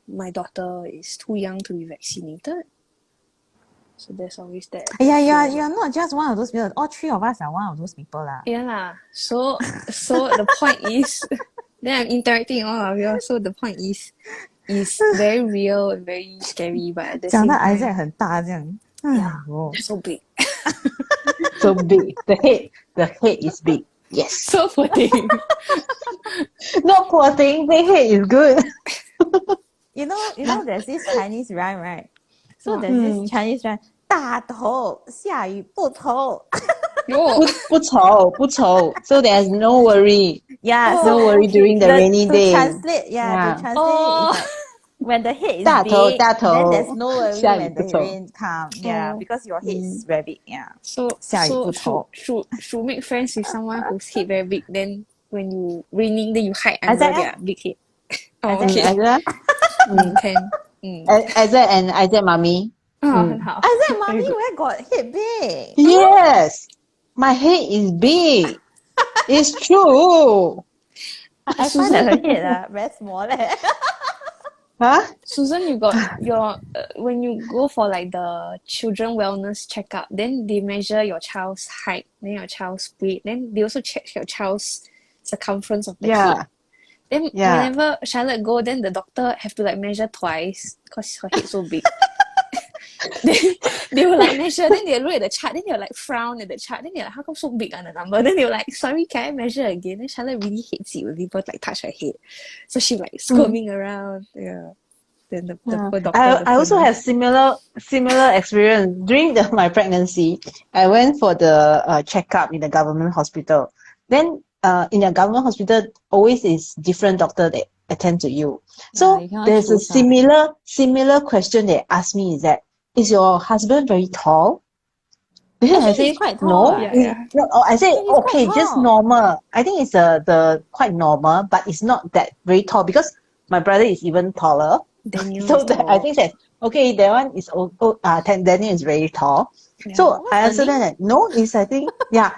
My daughter is too young to be vaccinated. So there's always that. Yeah, you're not just one of those people. All 3 of us are one of those people lah. Yeah lah. So the point is, then I'm interacting with all of you. So the point is very real and very scary, but at the 讲 same 到 time, Isaac 很大这样。 yeah, 哦 so big, So big. The head is big. Yes. so funny. Not poor thing. Big head is good. You know, there's this Chinese rhyme, right? So What? there's this Chinese rhyme. 大头下雨不愁. No. 不愁. So there's no worry. Yeah, Oh, No so worry okay, during the okay. rainy to day. translate, Yeah. to translate it Oh. is like when the head is 大头 big, 大头 then there's no worry 下雨 when 不 the 愁. rain come. Yeah, Oh. because your head is very big. Yeah. So 下雨不愁. should make friends with someone whose head very big. Then when you raining, then you hide under Isaac, their big head. Oh, Isaac, okay. Isaac? Can. Isaac and Isaac mommy. 很好. Isaac, Very mommy, good. where got head big? Yes. My head is big. It's true. I find that her head very small. Huh? Susan, you got your when you go for like the children wellness checkup, then they measure your child's height, then your child's weight, then they also check your child's circumference of the Yeah. head. Then Yeah. whenever Charlotte go, then the doctor have to like measure twice because her head so big. they will like measure, then they'll look at the chart, then they'll like frown at the chart, then they're like, how come so big on the number? Then they're like, sorry, can I measure again? Then Charlotte really hates it when people like touch her head. So she like squirming around. Yeah. Then the Yeah. poor doctor. I also have similar experience during my pregnancy. I went for the checkup in the government hospital. Then in the government hospital, always is different doctor that attend to you. So you cannot there's a choose lah. similar question they asked me is that, is your husband very tall? Then I Actually, say he's quite tall. no. Yeah, Right? yeah. No, I say Yeah, he's quite okay, just tall. normal. I think it's the quite normal, but it's not that very tall because my brother is even taller. Daniel So is that I tall. think that okay, that one is Daniel is very tall. Yeah. So What's I the answered name? that no, is I think yeah.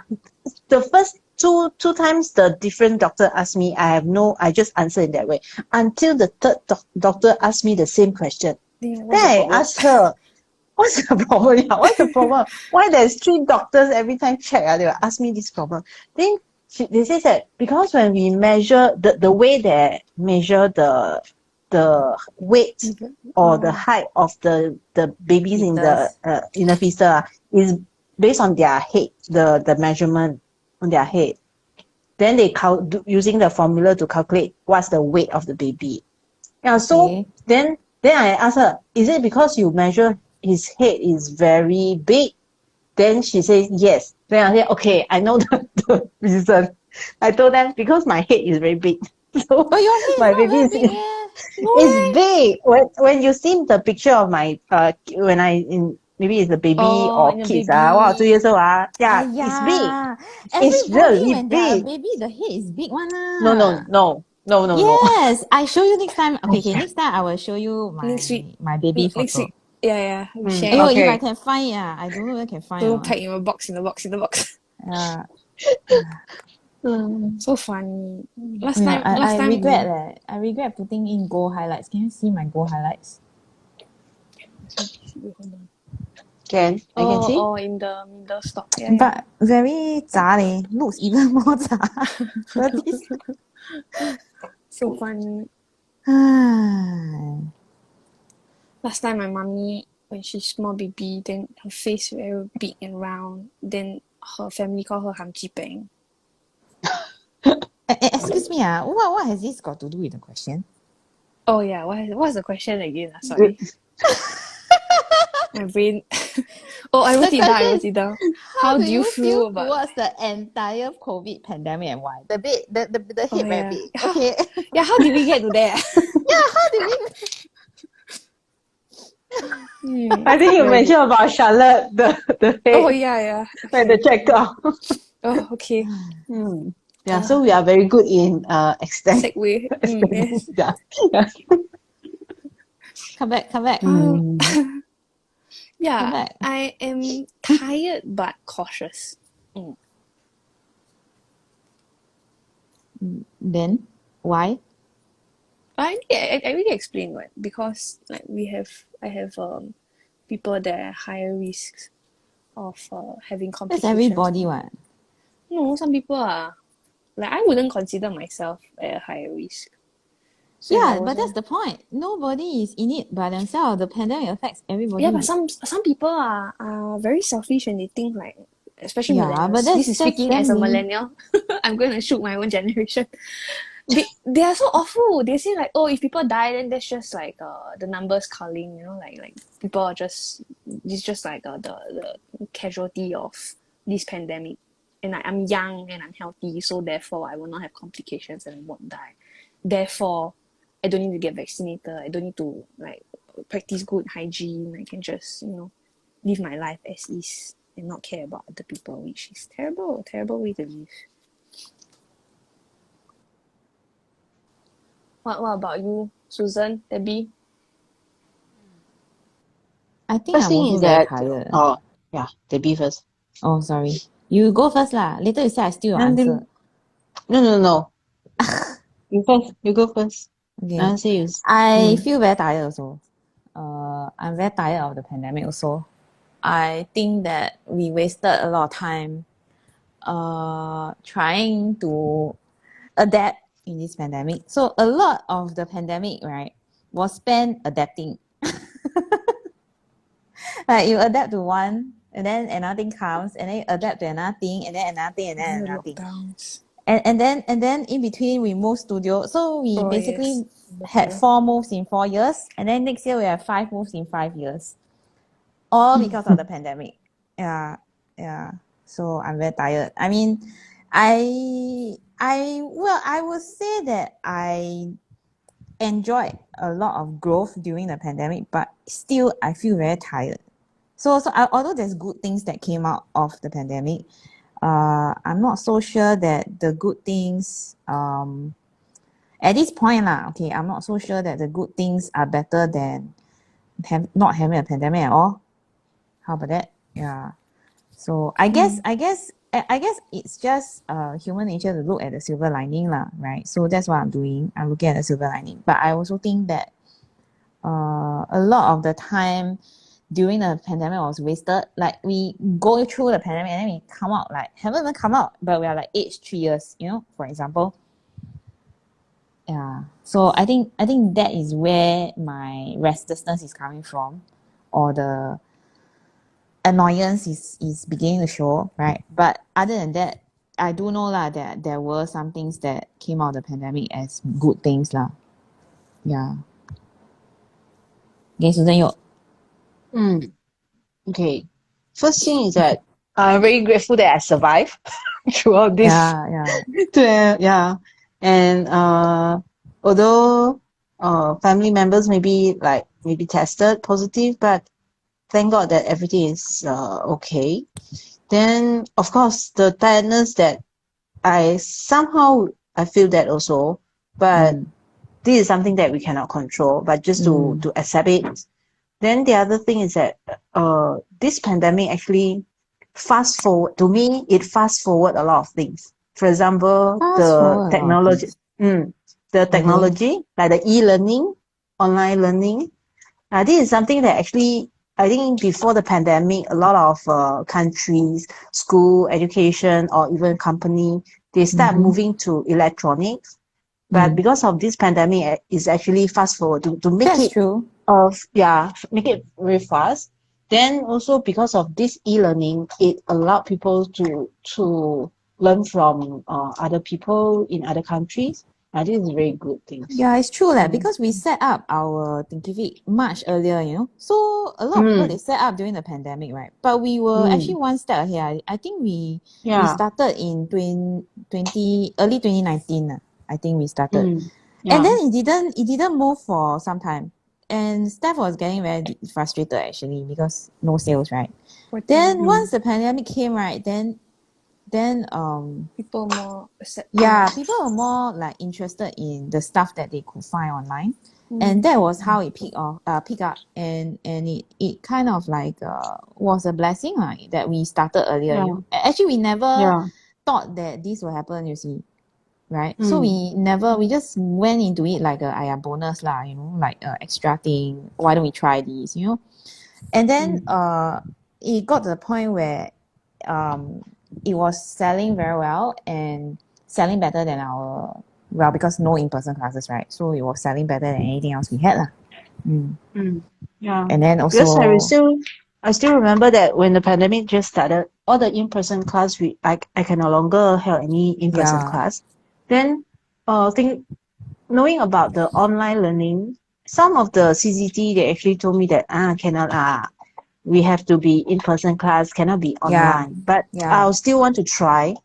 The first two times the different doctor asked me, I just answered in that way. Until the third doctor asked me the same question. Yeah, what's Then the I problem? asked her, what's the problem? Yeah, what's the problem? Why there's three doctors every time check? They will ask me this problem. Then they say that because when we measure the way they measure the weight or the height of the babies in the fetus is based on their head, the measurement on their head. Then they using the formula to calculate what's the weight of the baby. Yeah, so Okay. then I asked her, is it because you measure his head is very big? Then she says yes. Then I said, okay, I know the reason. I told them because my head is very big. So But your head is my not baby very is big, eh? it's big. When you see the picture of my when I in maybe it's a baby Oh, or in a kids wow, 2 years baby. old yeah, it's big. Aiya, It's everybody really when they are a big. baby, the head is big one No, ah. no, no, no, no, no. Yes, I show you next time. Okay, next time I will show you Next week. my baby Next photo. week. Yeah. We share. Ayo, if I Okay. can find it, I don't know where I can find So it. pack in a box, in the box. Yeah. So funny. Oh yeah, Last I time. regret I regret putting in gold highlights. Can you see my gold highlights? Wait, hold on. I can see. In the middle stop. Yeah. But very 杂 leh. Looks even more 杂. But this So funny. ah, Last time my mommy, when she's small baby, then her face very big and round. Then her family call her Hamji Bang. excuse me, what has this got to do with the question? Oh yeah, what's the question again? Sorry. My brain. Oh, I wrote The it down. question is, How do do you you feel feel about? towards the entire COVID pandemic and why? The Oh head very yeah. big. Okay. Yeah. How did we get to there? Yeah, how did we I think you Very good. mentioned about Charlotte, the head, Oh yeah. and the Okay. checkup. Oh okay. Yeah, so we are very good in extent. Segue. Yes. Yeah. come back? Yeah. Correct. I am tired but cautious. Then why? I already explained what, because like I have people that are higher risks of having That's complications. everybody what? No, some people are like, I wouldn't consider myself at a higher risk. So if I Yeah, but that's wasn't- the point. Nobody is in it by themselves. The pandemic affects everybody. yeah, but some people are very selfish and they think like, especially Yeah, millennials. but This is speaking as a them. millennial. I'm going to shoot my own generation. They are so awful. They say like, oh, if people die, then that's just like the numbers culling, you know, like people are just, it's just like the casualty of this pandemic. And I'm young and I'm healthy, so therefore I will not have complications and I won't die. Therefore, I don't need to get vaccinated. I don't need to like practice good hygiene. I can just, live my life as is and not care about other people, which is terrible way to live. What about you, Susan, Debbie? I think First I'm thing also is very that, tired. Debbie first. Oh, sorry. You go first lah. Later you say I steal your And answer. then, no. You go first. Okay. I'll say you. I feel very tired also. I'm very tired of the pandemic also. I think that we wasted a lot of time trying to adapt in this pandemic. So a lot of the pandemic, right, was spent adapting. Like you adapt to one, and then another thing comes, and then you adapt to another thing, and then another thing, and then The another thing. lockdowns. And then in between we moved studio. So we Oh, yes. basically had 4 moves in 4 years, and then next year we have 5 moves in 5 years. All because of the pandemic. Yeah. So I'm very tired. I mean, I would say that I enjoyed a lot of growth during the pandemic, but still I feel very tired. Although there's good things that came out of the pandemic, I'm not so sure that the good things at this point okay, I'm not so sure that the good things are better than not having a pandemic at all. How about that? Yeah. So I guess it's just human nature to look at the silver lining right? So that's what I'm doing. I'm looking at the silver lining. But I also think that a lot of the time during the pandemic was wasted. Like we go through the pandemic and then we come out like haven't even come out, but we are like aged 3 years, for example. Yeah. So I think that is where my restlessness is coming from, or the annoyance is beginning to show, right? But other than that, I do know that there were some things that came out of the pandemic as good things Yeah. Okay, Susan, you. Okay. First thing is that I'm very grateful that I survived throughout this. Yeah. And although family members maybe tested positive, but thank God that everything is okay. Then of course the tiredness that I feel that also, but this is something that we cannot control, but just to accept it. Then the other thing is that this pandemic actually fast forward a lot of things. For example, the technology, like the e-learning, online learning. This is something that actually, I think before the pandemic, a lot of countries, school, education, or even company, they start moving to electronics. But because of this pandemic, it's actually fast forward to make That's it true. make it very fast. Then also because of this e-learning, it allowed people to learn from other people in other countries. This is very good things. Yeah, it's true because we set up our Thinkific much earlier, So a lot of people, they set up during the pandemic, right? But we were actually one step ahead. I think we started in early 2019. I think we started. And then it didn't move for some time. And Steph was getting very frustrated actually because no sales, right? Then once the pandemic came, right, then people more people were more like interested in the stuff that they could find online. And that was how it picked up, and it kind of like was a blessing that we started earlier. Actually, we never thought that this would happen, you see, right? So we just went into it like a bonus like extra thing. Why don't we try these, And then it got to the point where it was selling very well and selling better than because no in-person classes, right? So it was selling better than anything else we had. And then also, because I still remember that when the pandemic just started, all the in-person class I can no longer have any in-person class. Then knowing about the online learning, some of the CCT, they actually told me that cannot we have to be in-person class, cannot be online. But I'll still want to try.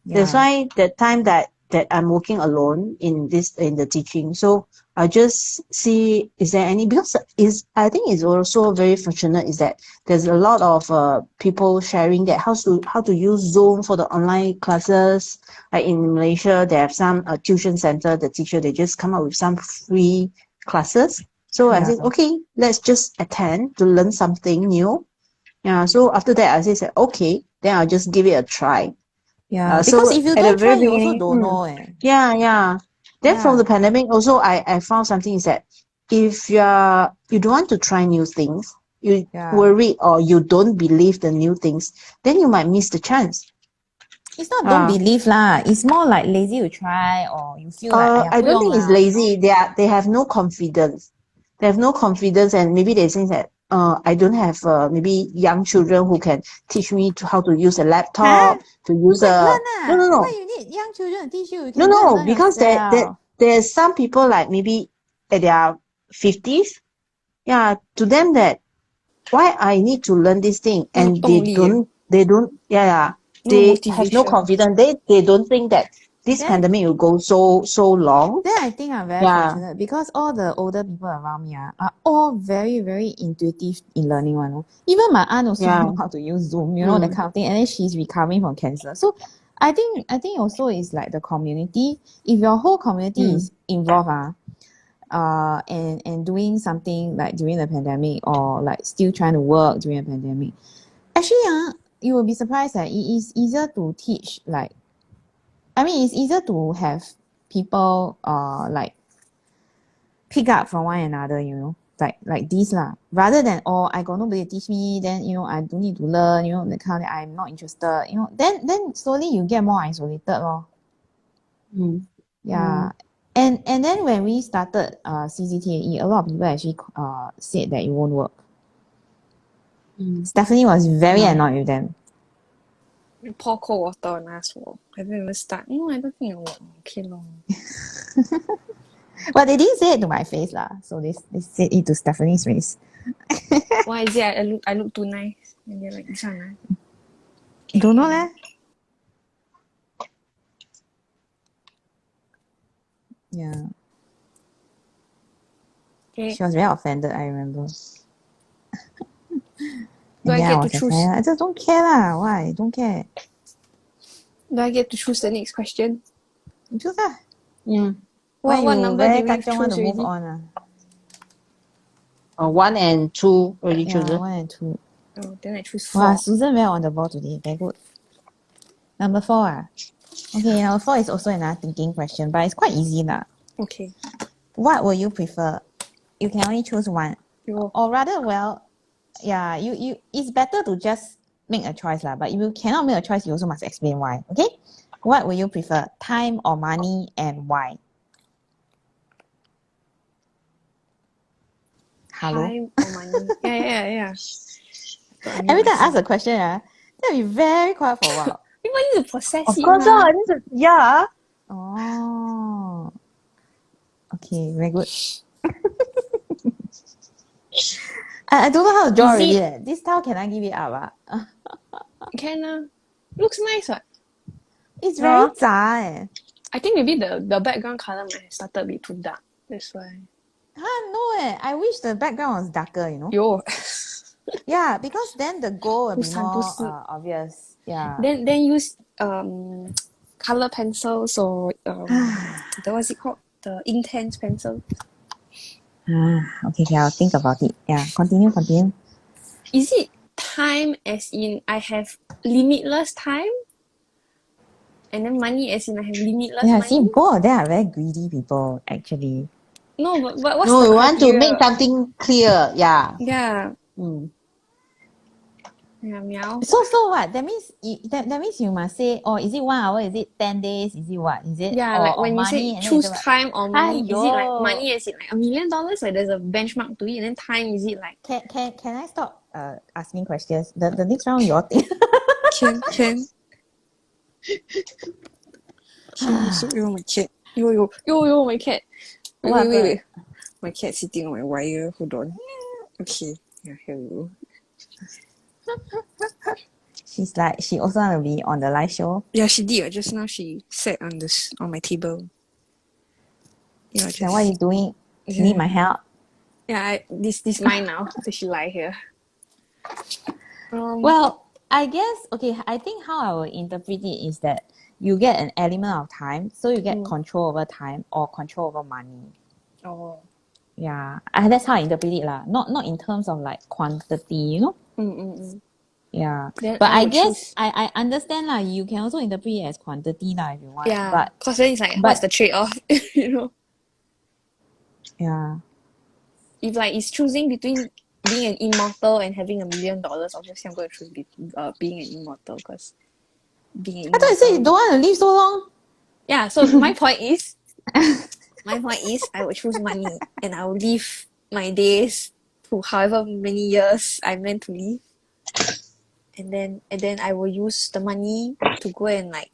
That's why that time that I'm working alone in the teaching. So I just see, is there any, because I think it's also very fortunate is that there's a lot of people sharing that how to use Zoom for the online classes. Like in Malaysia, they have some tuition center, the teacher, they just come up with some free classes. So I said, okay, let's just attend to learn something new. So after that, I said, okay, then I'll just give it a try. because if you don't try, you also don't know. Then from the pandemic, also I found something is that if you don't want to try new things, you worry or you don't believe the new things, then you might miss the chance. It's not don't believe it's more like lazy to try, or you feel like I don't think it's lazy. They have no confidence. They have no confidence, and maybe they think that I don't have maybe young children who can teach me how to use a laptop, to You use go and a... learn No, no, Why no. you need young children to teach you? You No, can go and no, learn because yourself. there's some people like maybe at their 50s. Yeah, to them that why I need to learn this thing, and they don't, yeah, No they have no motivation. confidence. They don't think that this Then pandemic will go so long. Then I think I'm very Yeah, fortunate because all the older people around me are all very, very intuitive in learning one. Oh. Even my aunt also yeah, know how to use Zoom, you know, that kind of thing. And then she's recovering from cancer. So I think also it's like the community. If your whole community is involved, and doing something like during the pandemic or like still trying to work during the pandemic, actually, you will be surprised that it is easier to teach. Like, I mean, it's easier to have people like pick up from one another, you know, like this lah. Rather than I got nobody to teach me, then I don't need to learn, the kind of I'm not interested, then slowly you get more isolated lor. Yeah. And then when we started CCTAE, a lot of people actually said that it won't work. Stephanie was very annoyed with them. Pour cold water on us for haven't even start. No, I don't think it will work. Okay, long. But they didn't say it to my face lah. So they said it to Stephanie's face. Why is it I look too nice? And they're like, this one, Don't know leh. Yeah. Okay. She was very offended, I remember. Do I get to was choose? I just don't care lah. Why? Don't care. Do I get to choose the next question? You choose lah. What you number very did we kanchiong want choose to move already? on. 1 and 2 already Yeah, chosen. 1 and 2. Oh, then I choose 4. Wow, Susan very on the ball today. Very good. Number 4 Okay, number 4 is also another thinking question, but it's quite easy lah. Okay. What will you prefer? You can only choose one. Yo. Or rather, yeah, you it's better to just make a choice lah. But if you cannot make a choice, you also must explain why. Okay? What will you prefer? Time or money, and why? Hello? Time or money? Yeah. Every time I ask a question, they'll be very quiet for a while. People need to process Of it. course, Ma. yeah. Oh. Okay, very good. I don't know how to draw Is already. it- This style, can I give it up? Can looks nice, what? It's very 杂 I think maybe the background color might have started a bit too dark. That's why. No I wish the background was darker, you know? Yo. Yeah, because then the goal will be 不是 more obvious. Yeah. Then use color pencils or what's it called? The intense pencil. Okay, I'll think about it. Yeah, continue. Is it time as in I have limitless time? And then money as in I have limitless Yeah, money? see, both of them are very greedy people, actually. No, but what's No, the we want to criteria? make something clear. Yeah. Yeah. Yeah, meow. So what? That means that means you must say, is it 1 hour? Is it 10 days? Is it what? Is it Yeah, or, like when or you money? say And choose then time or money, is it like !aiyo! money as in like $1 million? Like there's a benchmark to it, and then time is it like Can I stop asking questions? The next round your thing. can. Yo, my cat. Yo, my cat. Wait. My cat sitting on my wire. Hold on. Okay. Yeah, here we go. She's like, she also want to be on the live show. Yeah, she did. Just now she sat on my table. Yeah, Then what are you doing? You need my help? Yeah, this mine now. So she lie here. Well, I guess, okay, I think how I will interpret it is that you get an element of time, so you get control over time or control over money. Oh. Yeah, that's how I interpret it lah. Not in terms of like quantity, you know? Yeah, Then but I guess choose. I understand lah. You can also interpret it as quantity lah if you want. Yeah, But because then it's like, what's the trade-off? You know? Yeah. If like it's choosing between being an immortal and having $1 million, obviously I'm going to choose being an immortal because being an I immortal. thought you said you don't want to live so long. Yeah, so my point is I would choose money and I will live my days for however many years I meant to live. And then I will use the money to go and like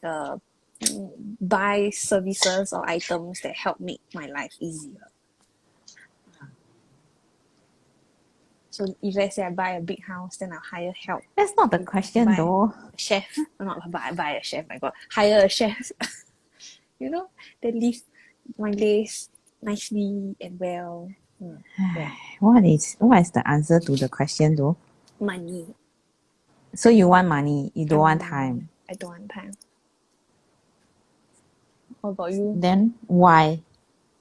buy services or items that help make my life easier. So if let's say I buy a big house, then I'll hire help. That's not the question Buy though. a chef. Not buy a chef, my god. Hire a chef. You know? Then live my days nicely and well. Yeah. What is the answer to the question though? Money. So you want money, you don't want money. time. I don't want time. What about you? Then why?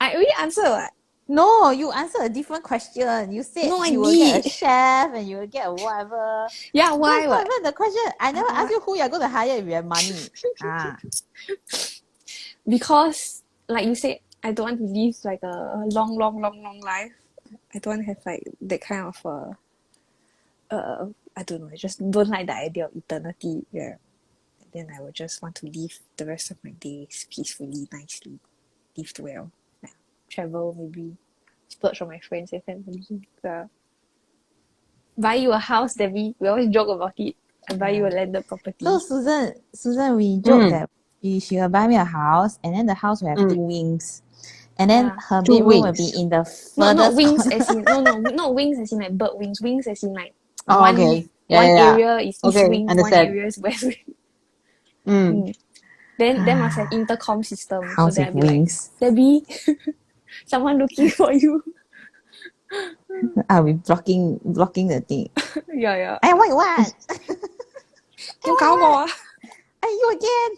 I already answered what? No, you answered a different question. You said No, I you will get a did. chef and you will get a whatever. Yeah, why? That's not even the question. I never asked you who you're going to hire if you have money. Because, like you said, I don't want to live like a long life. I don't want to have like that kind of I don't know. I just don't like the idea of eternity. Yeah. And then I would just want to live the rest of my days peacefully, nicely, live well. Yeah. Travel, maybe splurge on my friends and family. Buy you a house, Debbie. We always joke about it. I buy you a landed property. So Susan, we joke that she will buy me a house, and then the house will have 2 wings, and then her Two bedroom will wings. be in the not furthest wings corner. as in not wings as in like bird wings. Wings as in like Oh, one okay. Yeah. area is east Okay, wing, one understand. area is west wing. Then must have intercom system. House so with there'll be wings. like, Debbie, someone looking for you. I'll be blocking the thing. Yeah. Hey, what you want? 要搞我啊 Hey, you again?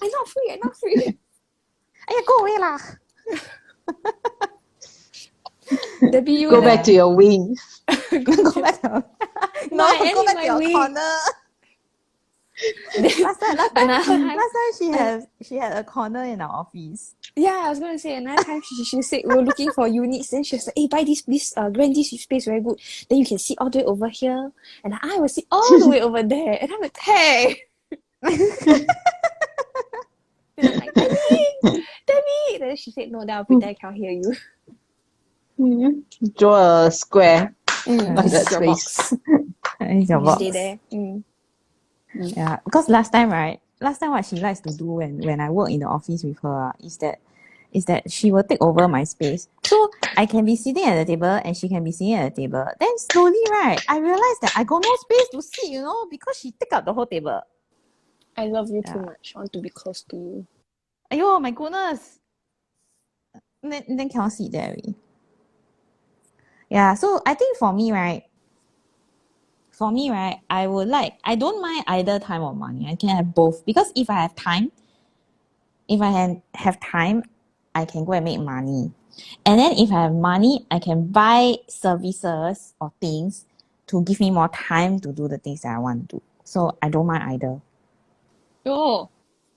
I'm not free. Hey, go away lah. Debbie, you Go back to your wings. Go back to My go end back is to your my wing. corner. Last time she had a corner in our office. Yeah, I was gonna say another time she said we were looking for units, then she was like, hey, buy this grant this space very good. Then you can sit all the way over here and I will sit all the way over there. And I'm like, hey. And I'm like, Debbie. Then she said, no, then I'll pretend I can't hear you. Draw a square. This that is your space. box. It's your You box. stay there. Yeah, because last time what she likes to do when I work in the office with her is that she will take over my space. So I can be sitting at the table and she can be sitting at the table. Then slowly, right, I realized that I got no space to sit, because she take up the whole table. I love you too much. I want to be close to you. Aiyo, my goodness. Then cannot sit there already. Yeah, so I think for me, right, I don't mind either time or money. I can have both. Because if I have time, I can go and make money. And then if I have money, I can buy services or things to give me more time to do the things that I want to do. So I don't mind either. Oh,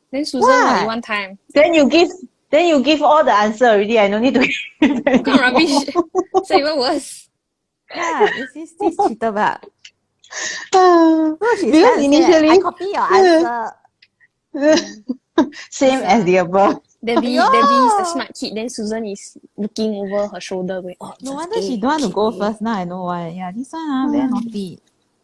then Susan, what you What? want time? Then you give all the answer already. I no need to give What kind of rubbish? So even worse. Yeah, it's this cheater. Ah, So she's because trying to say, initially I copy your answer. same as the above. Debbie's Aiyo! the smart kid. Then Susan is looking over her shoulder going, oh, No wonder she don't want to go first. Now I know why. Yeah, this one very naughty.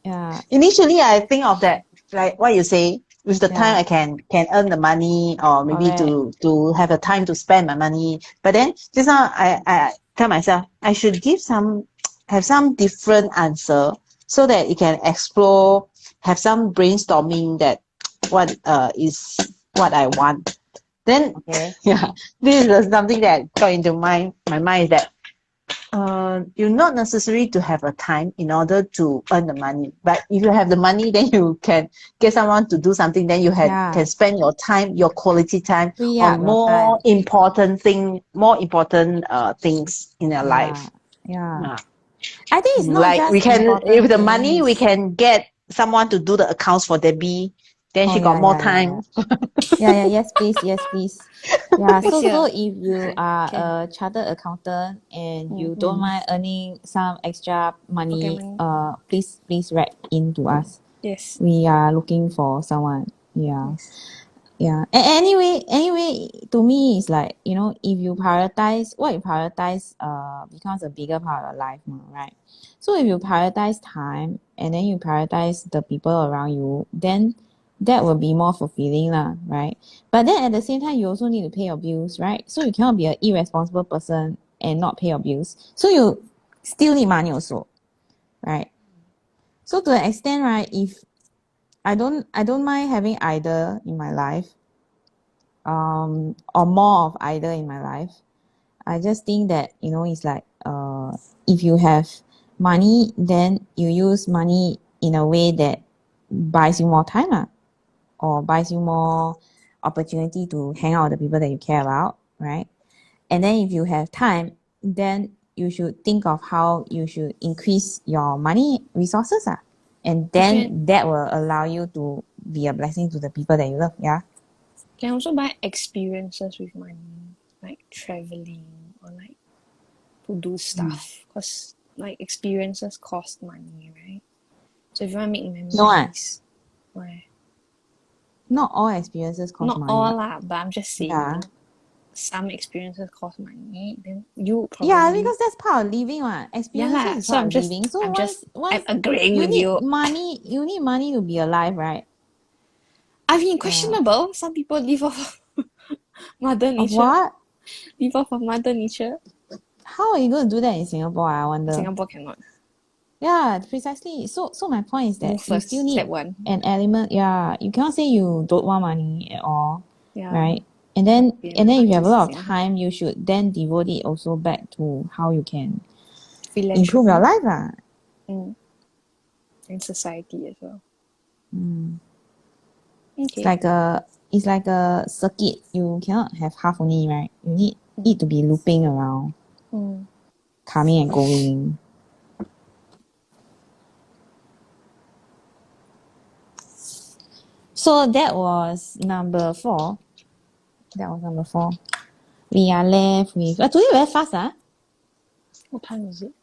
Yeah. Initially, I think of that, like what you say, with the time I can earn the money or maybe to have a time to spend my money. But then just now I tell myself I should have some different answer so that you can explore, have some brainstorming that what is what I want. Then this is something that got into my mind is that you're not necessary to have a time in order to earn the money. But if you have the money, then you can get someone to do something. Then you can spend your time, your quality time on more important things in your life. Yeah. I think it's not like just we can, important with the money, we things. can get someone to do the accounts for Debbie. Then she got more time. Yeah. Yes, please. Yeah. So if you are Can. a chartered accountant and you don't mind earning some extra money, please write in to us. Yes. We are looking for someone. Yeah. Yes. Yeah. Anyway, to me, it's like, if you prioritize, what you prioritize becomes a bigger part of your life, right? So if you prioritize time and then you prioritize the people around you, then that will be more fulfilling, right? But then at the same time, you also need to pay your bills, right? So you cannot be an irresponsible person and not pay your bills. So you still need money also, right? So to an extent, right, if I don't mind having either in my life, or more of either in my life. I just think that, it's like, if you have money, then you use money in a way that buys you more time, or buys you more opportunity to hang out with the people that you care about, right? And then if you have time, then you should think of how you should increase your money resources, and then that will allow you to be a blessing to the people that you love. Yeah. Can also buy experiences with money, like traveling or like to do stuff. Because like experiences cost money, right? So if you want to make memories, why? Not all experiences cost Not money. all lah, but I'm just saying, Yeah. some experiences cost money. Then you probably Yeah, because that's part of living, experiences lah. is So part I'm of just living. So I'm once agreeing you with need you. money, to be alive, right? I mean, questionable. Some people live off of Mother Of Nature. what? Live off of Mother Nature. How are you going to do that in Singapore? I wonder. Singapore cannot. Yeah, precisely. So my point is that Move you first, still need step one. an element. Yeah, you cannot say you don't want money at all, Yeah. right? And then Being if you have a artist lot in of Singapore. time, you should then devote it also back to how you can Philanthropy. improve your life, And society as well. It's Okay. it's like a circuit. You cannot have half only, right? You need it to be looping around, coming and going. So that was number 4. We are left with today very fast, What time is it?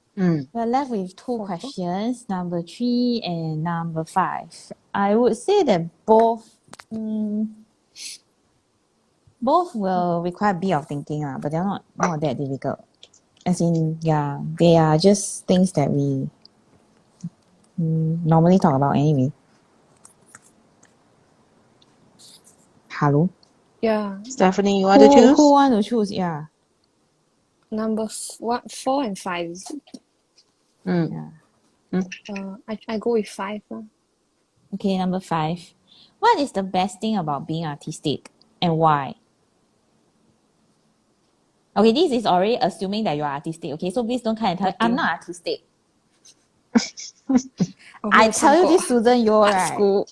We're left with 2 questions, number 3 and number 5. I would say that both will require a bit of thinking, but they're not that difficult. As in, yeah, they are just things that we normally talk about anyway. Hello? Yeah. Stephanie, you want to choose? Who want to choose? Yeah. Number 4 and 5 is it? Yeah. I go with 5. Okay, number 5. What is the best thing about being artistic and why? Okay, this is already assuming that you are artistic. Okay, so please don't come and tell me I'm not artistic. I tell you this Susan Yeo, right? School.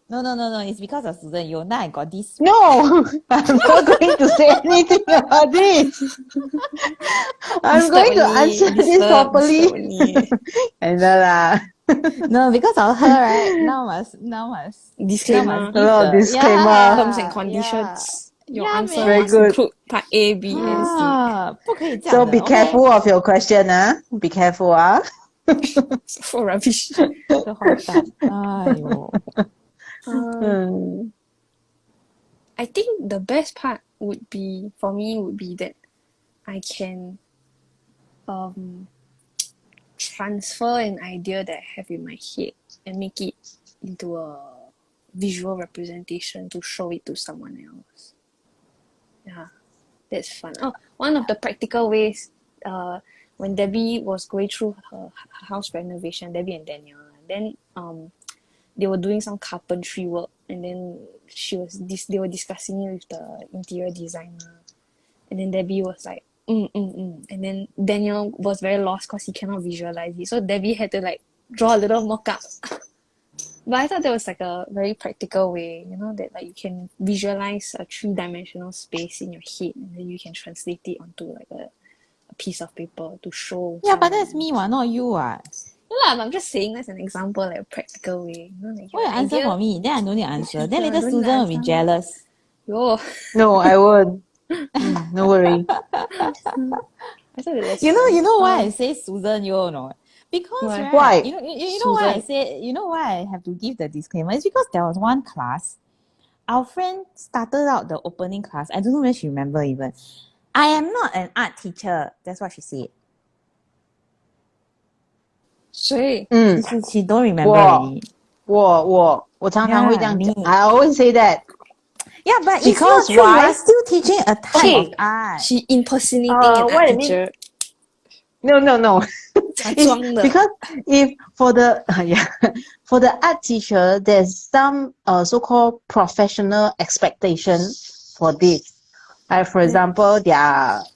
No. It's because of Susan Yeo. Now I got this. No, I'm not going to say anything about this. I'm going to answer this properly. I know lah. No, because of her, right? Now must Disclaimer. give the disclaimer. yeah, Terms and conditions. Your answer Very must good. include part A, B, and C. 不可以这 So 样的 be careful of your question, Be careful, So rubbish. 这坏蛋，哎呦， I think the best part for me would be that I can transfer an idea that I have in my head and make it into a visual representation to show it to someone else. Yeah, that's fun. Oh, one of the practical ways, when Debbie was going through her house renovation, Debbie and Daniel, then they were doing some carpentry work, and then they were discussing it with the interior designer, and then Debbie was like, and then Daniel was very lost because he cannot visualize it, so Debbie had to like draw a little mock-up. But I thought that was like a very practical way, that like you can visualize a 3-dimensional space in your head, and then you can translate it onto like a piece of paper to show. Yeah, but that's me, not you. No, but I'm just saying that's an example, like a practical way. Like Why you answer for me? Then I don't need to answer. Then later don't Susan will be answer. jealous. Yo. No, I won't. No worry. I thought that's you know why I say Susan Yeo, no? Because right, Why? You know why I say, you know why I have to give the disclaimer? It's because there was one class. our friend started out the opening class. I don't know when she remember even. I am not an art teacher. That's what she said. 谁？She don't remember 我 already. 我常常会这样讲。 Yeah, me. I always say that Yeah, but it's because not true. You why? are still teaching a type of Okay, art. she impersonating an What art I mean? teacher. No. 假 It's 装的。 because if for the for the art teacher, there's some so-called professional expectation for this. Like for example, Yes,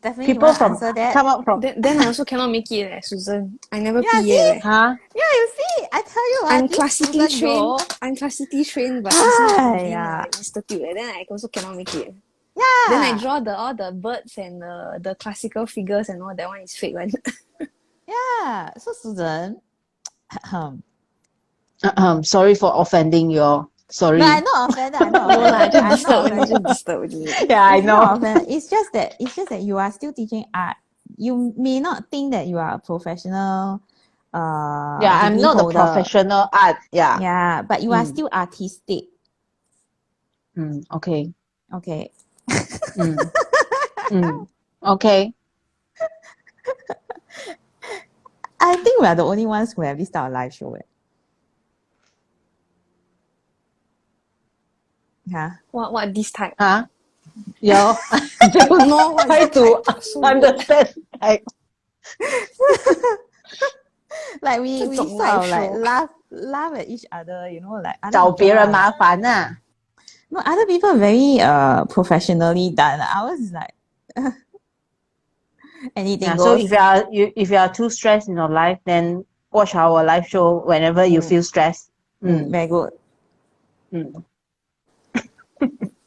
definitely. You people want to from answer that? come up from Then I also cannot make it leh, Susan. I never Yeah, 毕业 see? leh. huh? Yeah, you see? I tell you, I'm this classically Susan trained. girl. I'm classically trained, but teaching at Dean Yeah. institute. Then I also cannot make it. Then I Yeah. draw all the birds and the classical figures and all that one is fake one. Yeah. So Susan, Sorry for offending you all. Sorry. no, I'm not offended. I'm not No lah, offended. just I'm not disturb only, offended. just disturb only. Yeah, I It's not know. offended. It's just that you are still teaching art. You may not think that you are a professional Yeah, I'm degree not a holder. professional art. Yeah. Yeah, but you are Mm. still artistic. Okay. Okay. Okay. I think we are the only ones who have this type of live show. Yeah. What this type? Huh? Yeah. No, what Try this to type? So weird. understand. Like, Like we 这种 sort live of like show. laugh at each other, you know, like other 找 people 别人 are- 麻烦啊。 no, other people very professionally done. Ours is like anything Yeah, so goes. if you are too stressed in your life, then watch our live show whenever you feel stressed. Very good.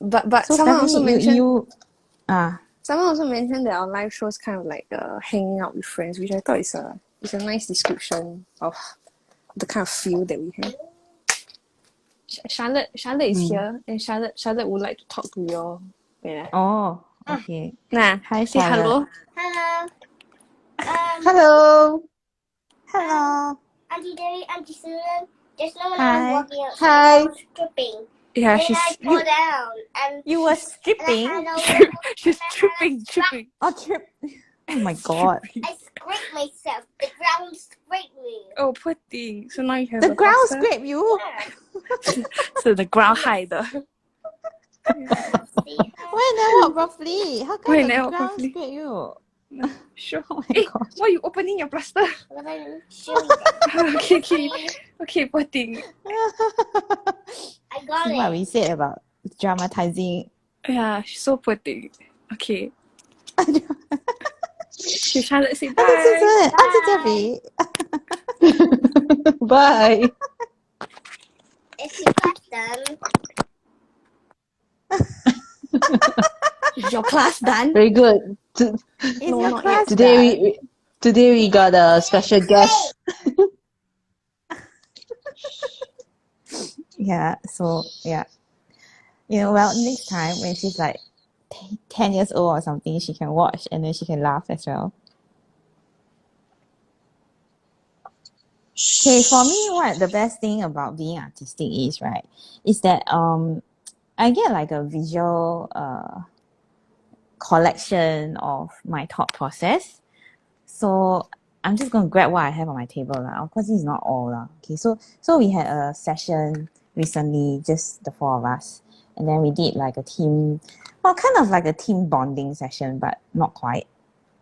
But So someone also Stephanie, mentioned you that our live show is kind of like hanging out with friends, which I thought is a nice description of the kind of feel that we have. Charlotte is here, and Charlotte would like to talk to you all. Yeah. oh, okay. Nah, Hi, say hello. Charlotte. Hello. Hello. Auntie Debbie, Auntie Susan. Just now when I Hi. was walking outside, Hi. I was stripping. Yeah, And I fell down. And You were and I stripping? had a she's tripping. Oh, trip. Oh my god. I scraped myself. The ground scraped me. Oh, poor thing. So now you have The a ground plaster? scraped you. So the ground hide the. See? Why never walk properly? How come Why the never ground properly? scraped you? Sure. Oh my Hey, god. why you opening your plaster? But I didn't show you that. Okay, poor thing. I got See what it. we said about dramatizing. Yeah, she's so poor thing. Okay. Auntie She Charlotte say bye. Susan, Auntie Debbie. Bye. Is your class done? Is your class done? Very good. Is No, your not class Today done? we got a special guest. Yeah, so yeah. You know, well, next time when she's like 10 years old or something, she can watch and then she can laugh as well. Okay, for me, what the best thing about being artistic is, right, is that I get like a visual collection of my thought process. So I'm just gonna grab what I have on my table now. Of course, this is not all lah. Okay, so we had a session recently, just the four of us, and then we did like a team, well, kind of like a team bonding session, but not quite.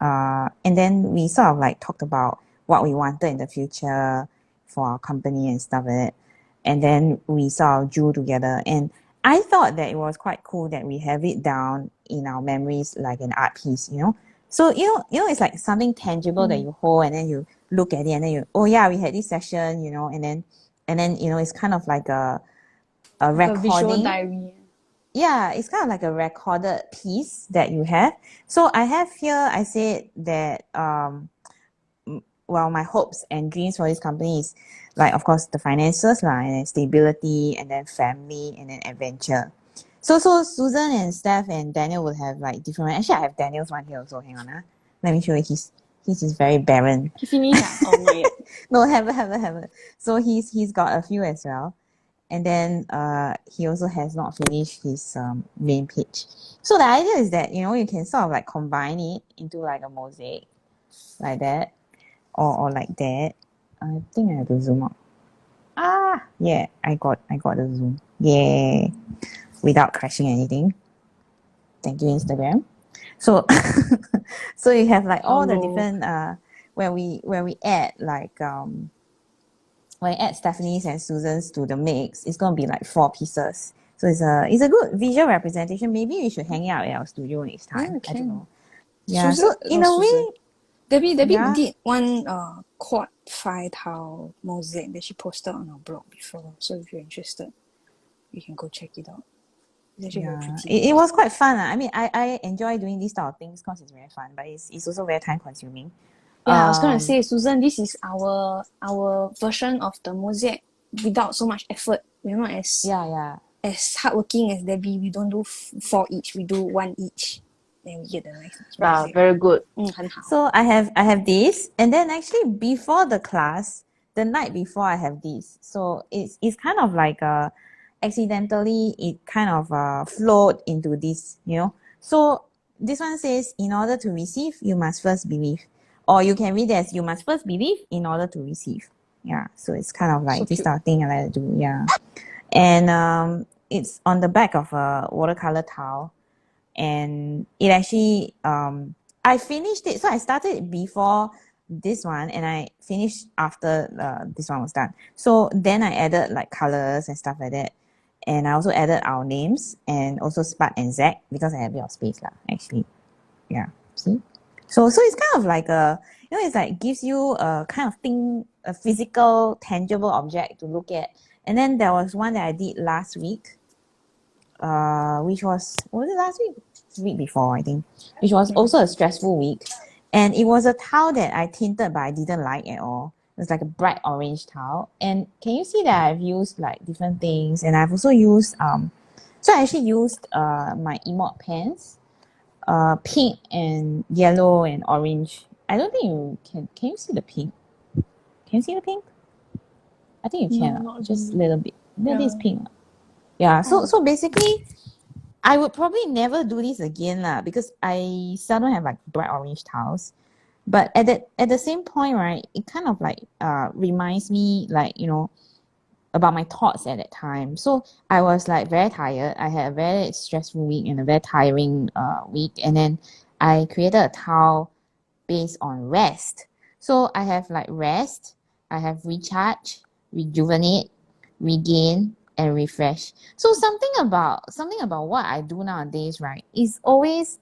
And then we sort of like talked about what we wanted in the future for our company and stuff like that. And then we sort of drew together. And I thought that it was quite cool that we have it down in our memories like an art piece, you know? So, you know, it's like something tangible that you hold and then you look at it and then you, oh yeah, we had this session, you know, and then, you know, it's kind of like a A visual recording. diary. Yeah, it's kind of like a recorded piece that you have. So I have here, I said that, well, my hopes and dreams for this company is like, of course, the finances lah, and then stability, and then family, and then adventure. So Susan and Steph and Daniel will have like different one. Actually, I have Daniel's one here also. Hang on, let me show you. His is very barren. He finished? Oh, not yet. No, haven't. So he's got a few as well. and then he also has not finished his main page. So the idea is that you can sort of like combine it into like a mosaic like that, or like that. I think I have to zoom out. Yeah, I got the zoom. Yeah, without crashing anything. Thank you, Instagram. So so you have like all the different when we add like when I add Stephanie's and Susan's to the mix, it's gonna be like 4 pieces. So it's a good visual representation. Maybe we should hang it out at our studio next time. I don't know. Yeah. Susan, So in a way, Debbie yeah. did one quad 5 tile mosaic that she posted on our blog before. So if you're interested, you can go check it out. It's actually very pretty. It was quite fun. I mean, I enjoy doing these type of things because it's very fun, but it's also very time consuming. Yeah, I was gonna say, Susan, this is our version of the mosaic without so much effort. We're not as hardworking as Debbie. We don't do 4 each. We do 1 each. Then we get the nice Wow, mosaic. very good. 很好。 So I have this, and then actually before the class, the night before I have this. So it's kind of like accidentally it kind of flowed into this, So this one says, in order to receive, you must first believe. Or you can read as, you must first believe in order to receive. Yeah, so it's kind of like So this cute. type of thing I like to do. Yeah, and it's on the back of a watercolor towel, and it actually I finished it. So I started before this one, and I finished after this one was done. So then I added like colors and stuff like that, and I also added our names and also Spud and Zack because I had a bit of space lah. Actually, yeah. See. So it's kind of like it's like gives you a kind of thing, a physical, tangible object to look at. And then there was one that I did last week, which was it last week? The week before, I think, which was also a stressful week. And it was a towel that I tinted, but I didn't like at all. It was like a bright orange towel. And can you see that I've used like different things? And I've also used so I actually used my emote pens. Pink and yellow and orange. I don't think you can you see the pink? Can you see the pink? I think you can, just a little bit. That is pink. Yeah, so basically I would probably never do this again lah, because I seldom have like bright orange towels. But at the same point, right, it kind of like reminds me like, about my thoughts at that time. So I was like very tired. I had a very stressful week and a very tiring week. And then I created a towel based on rest. So I have like rest, I have recharge, rejuvenate, regain, and refresh. So something about what I do nowadays, right, is always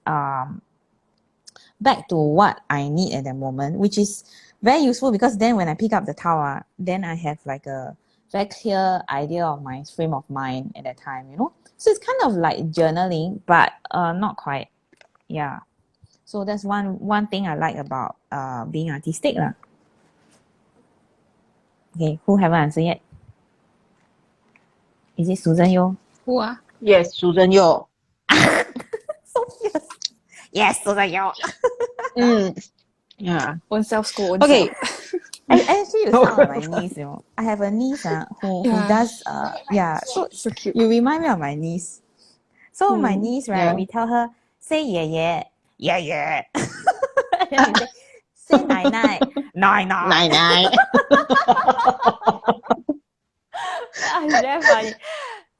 back to what I need at the moment, which is very useful because then when I pick up the towel, then I have like a very clear idea of my frame of mind at that time, So it's kind of like journaling, but not quite. Yeah. So that's one thing I like about being artistic lah. Okay, who haven't answered yet? Is it Susan Yo? Who ah? Yes, Susan Yo. So fierce. Yes, Susan Yo. Yeah. Own self school. Okay. Actually, you sound like my niece, I have a niece who does so cute. You remind me of my niece. So my niece, right, we tell her, say yeah, and then we say nai, Nine. It's very funny.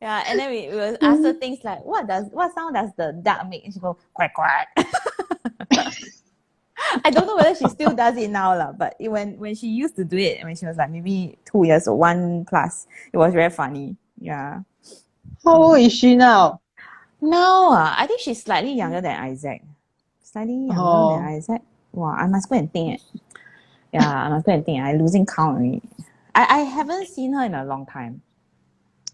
Yeah, and then we will ask her things like, what sound does the duck make? And she go, quack quack. I don't know whether she still does it now lah, but when she used to do it, when she was like maybe 2 years or 1+, it was very funny. Yeah. How old is she now? Now, I think she's slightly younger than Isaac. Slightly younger than Isaac. Wow, I must go and think. Yeah, I must go and think. I'm losing count already. I haven't seen her in a long time.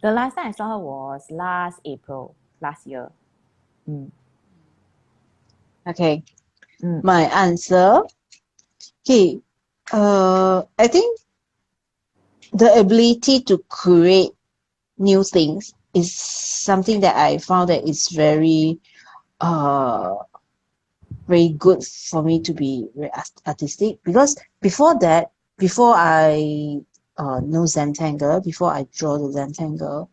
The last time I saw her was last April, last year. Okay. My answer. Okay. I think the ability to create new things is something that I found that is very good for me to be very artistic, because before I no Zentangle, before I draw the Zentangle,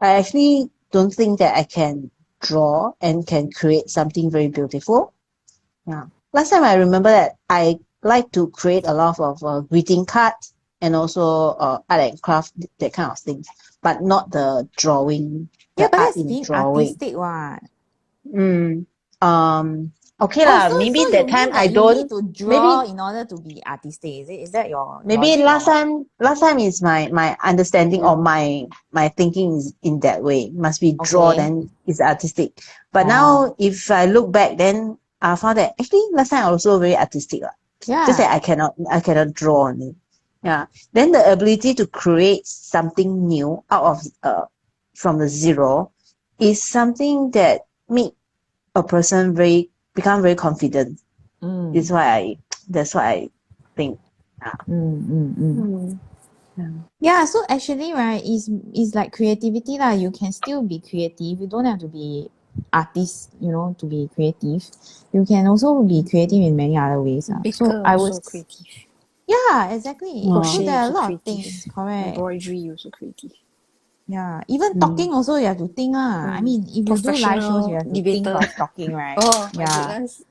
I actually don't think that I can draw and can create something very beautiful. Yeah. Last time I remember that I like to create a lot of greeting cards and also art and craft, that kind of things, but not the drawing, Yeah, the but art that's in being drawing. artistic, what? Mm. Okay Oh, lah. so Maybe you that time mean I that you need don't. to draw Maybe in order to be artistic? Is that your maybe logic or what? last time is my understanding or my thinking is in that way. Must be draw, Okay. then it's artistic. But Oh, now if I look back, then I found that actually last time I also very artistic lah. Just that yeah. I cannot draw on it. Yeah. Then the ability to create something new out of from the zero is something that make a person become very confident. Mm. That's why I think. Yeah. Yeah, so actually, right, is like creativity lah. You can still be creative. You don't have to be artist, to be creative. You can also be creative in many other ways. So Baker I also was, creative. yeah, exactly. So Crochet there are a also lot of creative. things, correct. Embroidery also creative. Yeah, even talking also you have to think lah. I mean, if you do live shows, you Professional have to think debater. of talking, right? Oh my Yeah. goodness.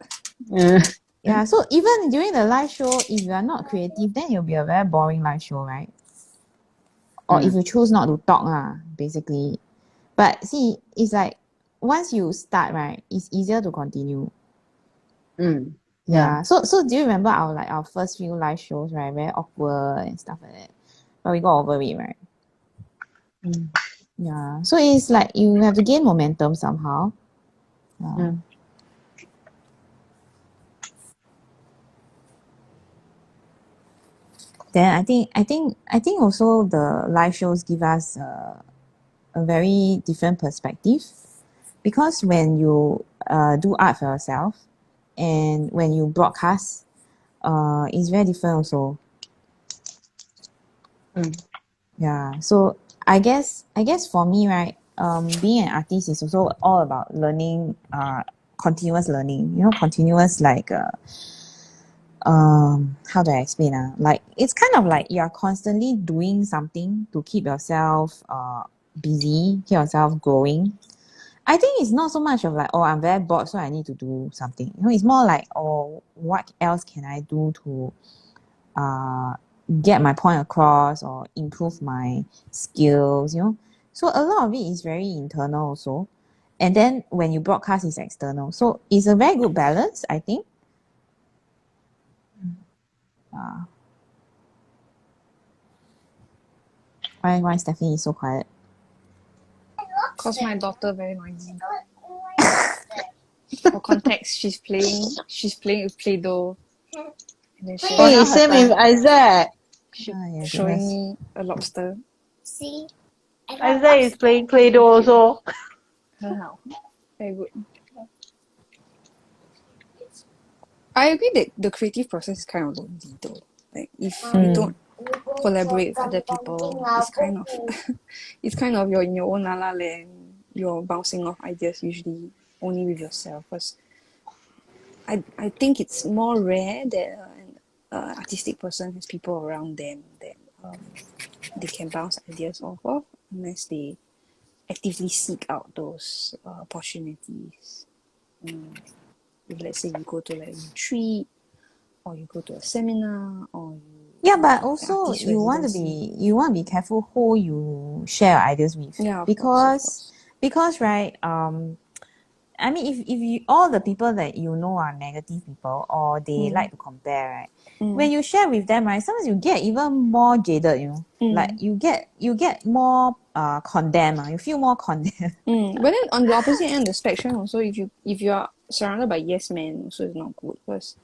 Yeah, so even during the live show, if you are not creative, then it'll be a very boring live show, right? Or if you choose not to talk, basically. But see, it's like once you start, right, it's easier to continue. Yeah. So do you remember our first few live shows, right? Very awkward and stuff like that. But we got over it, right? Yeah. So it's like you have to gain momentum somehow. Yeah. Then I think also the live shows give us a very different perspective, because when you do art for yourself and when you broadcast, it's very different also. Yeah. So I guess for me, right, being an artist is also all about learning, continuous learning. Continuous, like how do I explain? Like it's kind of like you are constantly doing something to keep yourself busy, keep yourself growing. I think it's not so much of like, oh, I'm very bored, so I need to do something. It's more like, oh, what else can I do to get my point across or improve my skills, So a lot of it is very internal also. And then when you broadcast, it's external. So it's a very good balance, I think. Why Stephanie is so quiet? Cause my daughter very noisy. For context, she's playing with Play-Doh. And then she Hey, same with Isaac. showing me a lobster. See? Isaac is playing Play-Doh also. Wow. Very good. I agree that the creative process is kind of lonely though. Like if you don't collaborate with other people, it's kind of you're in your own la land. You're bouncing off ideas usually only with yourself. Because I think it's more rare that an artistic person has people around them that they can bounce ideas off of, unless they actively seek out those opportunities. If let's say you go to like a retreat, or you go to a seminar, or Yeah, but the also artist you want to residency. be careful who you share ideas with. Yeah, of because course. right, I mean, if you all the people that you know are negative people or they like to compare, right? When you share with them, right, sometimes you get even more jaded, like you get more condemned, you feel more condemned. But then on the opposite end of the spectrum also, if you are surrounded by yes men, also it's not good, because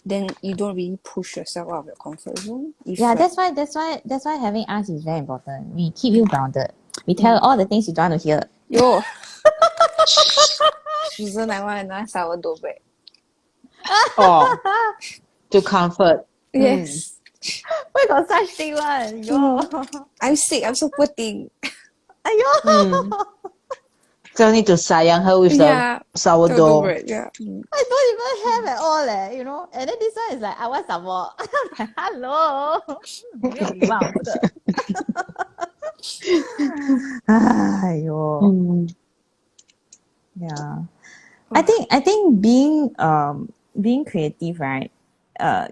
then you don't really push yourself out of your comfort zone. Yeah, that's why having us is very important. We keep you grounded. We tell all the things you don't want to hear. Yo, Susan, I want another sourdough bread. Oh, to comfort. Yes. Where got such thing one? Yo. I'm sick. I'm so poor thing. Ayo. So need to sayang her with Yeah, the sourdough. sourdough bread. Yeah. I don't even have at all, you know. And then this one is like, I want some more. I'm like, hello. 没有礼貌这个。哎呦。Yeah. I think being creative, right,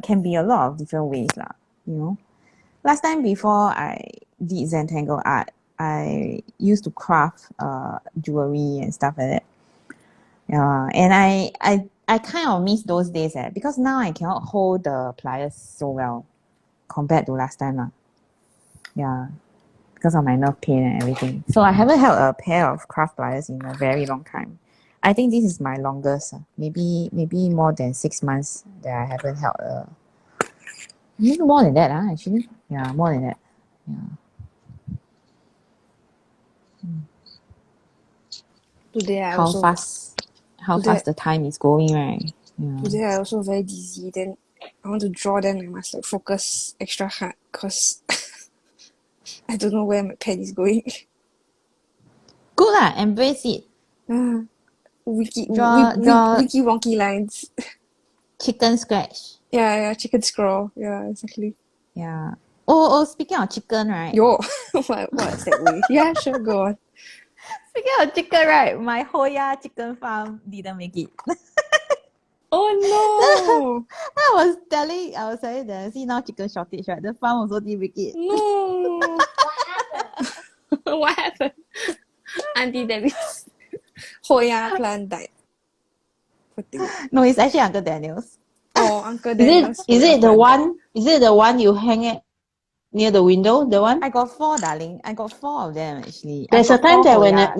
can be a lot of different ways lah, you know. Last time before I did Zentangle art, I used to craft jewelry and stuff like that. Yeah, and I kind of miss those days because now I cannot hold the pliers so well compared to last time lah. Yeah, because of my nerve pain and everything. So I haven't held a pair of craft pliers in a very long time. I think this is my longest. Maybe more than 6 months that I haven't held a. Maybe more than that, actually. Yeah, more than that. Yeah. Today I How also fast the time is going, right? Yeah. today I also very dizzy. Then I want to draw. Then I must like focus extra hard because I don't know where my pen is going. Good lah, embrace it. Wiki Draw wonky lines. chicken scratch. Yeah, chicken scrawl. Yeah, exactly. Yeah. Oh, speaking of chicken, right? Yo, what is that way? Yeah, sure, go on. Speaking of chicken, right? My Hoya chicken farm didn't make it. Oh no! I was telling them, see now chicken shortage, right? The farm also didn't make it. No. What happened? Auntie Debbie's Hoya plant died. What thing? No, it's actually Uncle Daniel's. Oh, Uncle Daniel's. Is it the one? Is it the one you hang it near the window? The one? I got 4, darling. I got 4 of them actually. There's a time that when Hoyas.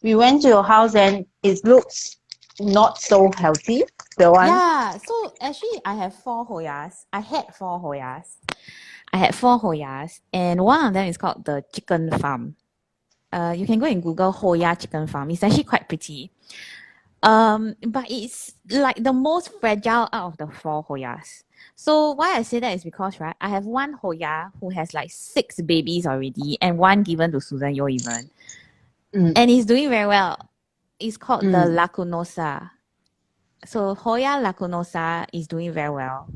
we went to your house and it looks not so healthy. The one. Yeah, so actually I have 4 Hoyas. I had 4 Hoyas, and one of them is called the chicken farm. You can go and Google Hoya chicken farm. It's actually quite pretty. But it's like the most fragile out of the 4 Hoyas. So why I say that is because, right, I have one Hoya who has like 6 babies already and one given to Susan Yo even. And he's doing very well. It's called the Lacunosa. So Hoya Lacunosa is doing very well.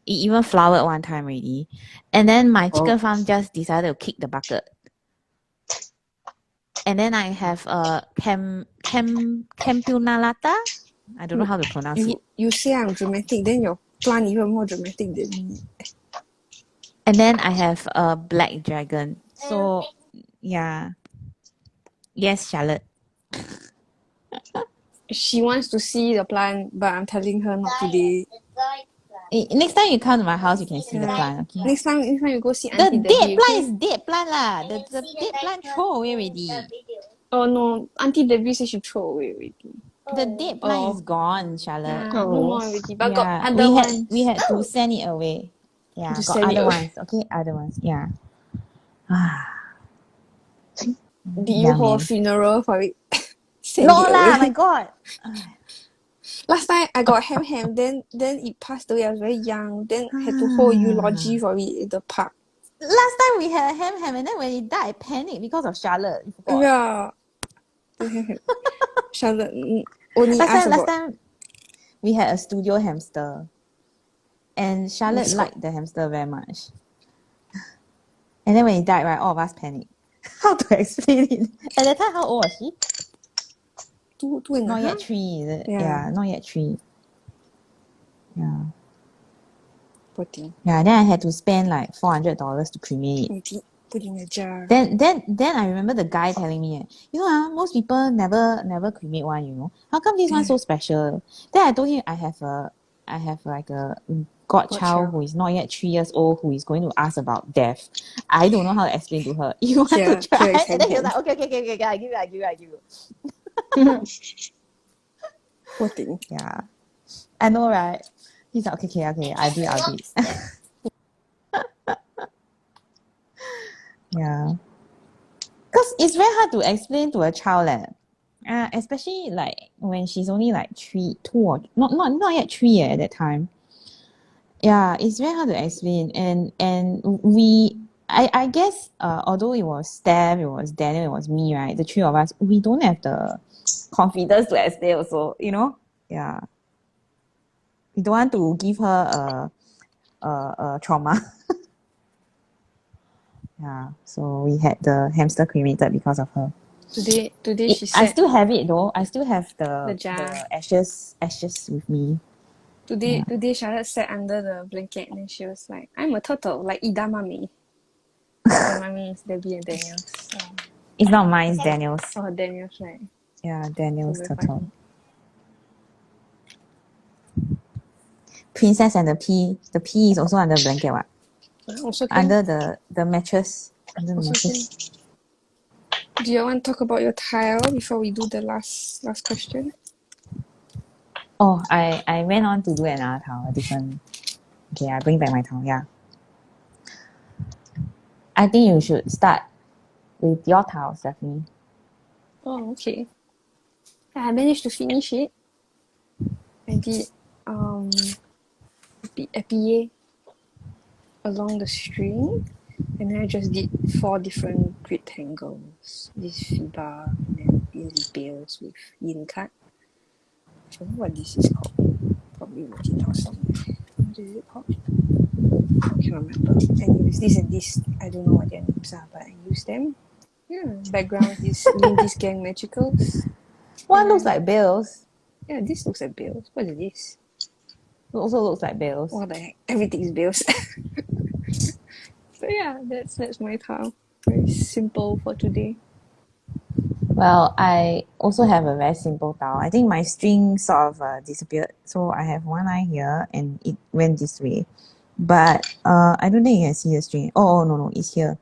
It even flowered one time already. And then my chicken farm just decided to kick the bucket. And then I have Campunalata. I don't know how to pronounce it. You say I'm dramatic, then your plant even more dramatic than me. And then I have a black dragon. So yeah. Yes, Charlotte. She wants to see the plant, but I'm telling her not today. Next time you come to my house, you can see the plant. Okay. Next time you go see The Auntie dead Debbie, plant okay? is dead plant lah. The dead plant throw away already. Oh no, Auntie Debbie said she throw away already. The dead plant is gone, Charlotte. No more already. But got Yeah, other ones. we had to send it away. Yeah, To got send it other away. ones. Okay, other ones. Yeah. Did you hold a funeral for it? Send No it lah, away. my God. Last time I got ham, then it passed away. I was very young. Then had to hold eulogy for it in the park. Last time we had a ham, and then when it died, I panicked because of Charlotte. You forgot. Yeah. Charlotte only asked Last about. time we had a studio hamster, and Charlotte liked the hamster very much. And then when it died, right, all of us panicked. How to explain it? At that time, how old was she? Two and a Not half? yet 3, is it? Yeah. Not yet 3. Yeah. Poor thing. Yeah, then I had to spend like $400 to cremate it. Put in a jar. Then I remember the guy telling me, most people never cremate one, How come this one's so special? Then I told him I have like a godchild who is not yet 3 years old who is going to ask about death. I don't know how to explain to her. You want to try? And then he was like, okay, I give you. Poor thing. Yeah. I know, right? He's like, okay, I'll do it. Yeah. Because it's very hard to explain to a child, especially like when she's only like 2 or not yet 3 at that time. Yeah, it's very hard to explain. And we I guess although it was Steph, it was Daniel, it was me, right? The three of us, we don't have the confidence to explain also, you know? Yeah. We don't want to give her a trauma. Yeah. So we had the hamster cremated because of her. Today she I said still have it though. I still have the the jar. ashes with me. Today Charlotte sat under the blanket and then she was like, I'm a turtle, like Idamame. Idamame is Debbie and Daniel's. It's not mine, it's Daniel's. Oh, Daniel's, right. Yeah, So Daniel's very turtle. funny. Princess and the Pea. The Pea is also under the blanket, what? Also can. Under the mattress. Under the Also mattress. Do you want to talk about your tile before we do the last question? Oh, I went on to do another tile, a different. Okay, I bring back my tile. Yeah. I think you should start with your tile, Stephanie. Oh, okay. I managed to finish it. I did épillet along the string, and then I just did 4 different grid tangles. This fiba, and then these bales with yin cut. I don't know what this is called. Probably wrote it down somewhere. What is it called? I can't remember. Anyways, this and this, I don't know what their names are, but I use them. Yeah, background is Lindy's Gang Magicals. One looks like Bill's. Yeah, this looks like Bales. What is this? It also looks like Bill's. What the heck? Everything is Bales. So yeah, that's my tile. Very simple for today. Well, I also have a very simple tile. I think my string sort of disappeared. So I have one line here and it went this way. But I don't think you can see the string. Oh, no, it's here.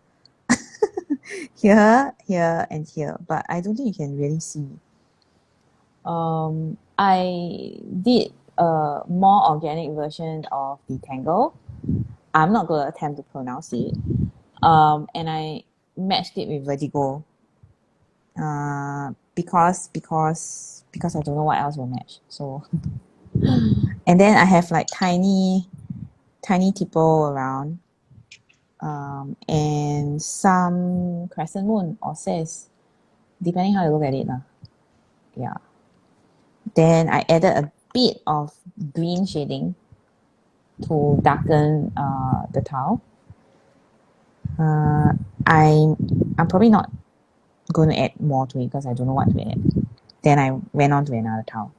Here, and here. But I don't think you can really see. I did a more organic version of the Tangle. I'm not going to attempt to pronounce it. And I matched it with Vertigo. Because I don't know what else will match. So, and then I have like tiny tipo around, and some crescent moon or says, depending how you look at it, yeah. Then I added a bit of green shading to darken the tile. I'm probably not going to add more to it because I don't know what to add. Then I went on to another tile.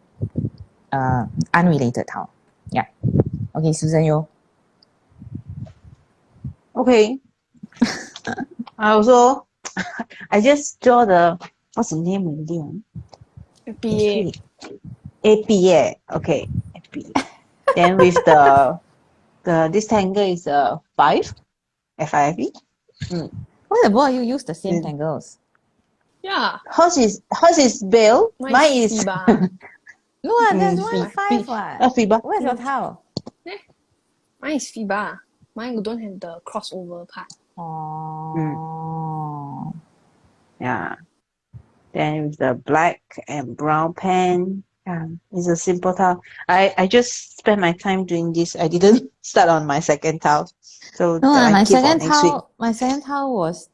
Unrelated tile. Yeah. Okay, Susan, you. Okay. I just draw what's the name already? Épillet. Épillet. Okay. Épillet. Then with this tangle is 5. F-I-V. Why the boy you use the same tangles? Yeah. Hers is Bill. Mine is Fiba. No, there's one 5 what. Fiba. Where's your tile? Mine is Fiba. Mine don't have the crossover part. Oh. Yeah. Then with the black and brown pen. Yeah, it's a simple tile. I just spent my time doing this. I didn't start on my second tile. So No, my second next week. tile was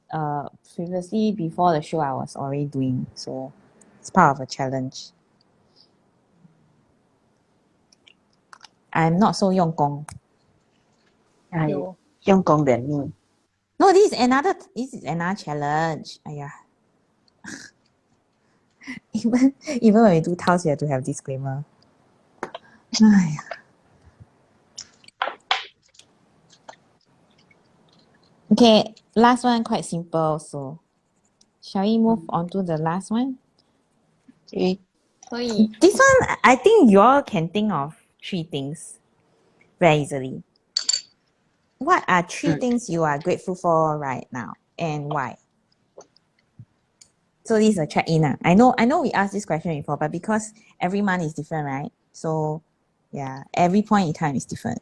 previously before the show I was already doing, so it's part of a challenge. I'm not so 用功. 用功 than me. No, this is another challenge. Aya. Even when we do tiles, you have to have disclaimer. Aya. Okay, last one quite simple. So, shall we move on to the last one? Okay. This one, I think you all can think of 3 things very easily. What are 3 things you are grateful for right now, and why? So this is a check-in. I know we asked this question before, but because every month is different, right? So yeah, every point in time is different.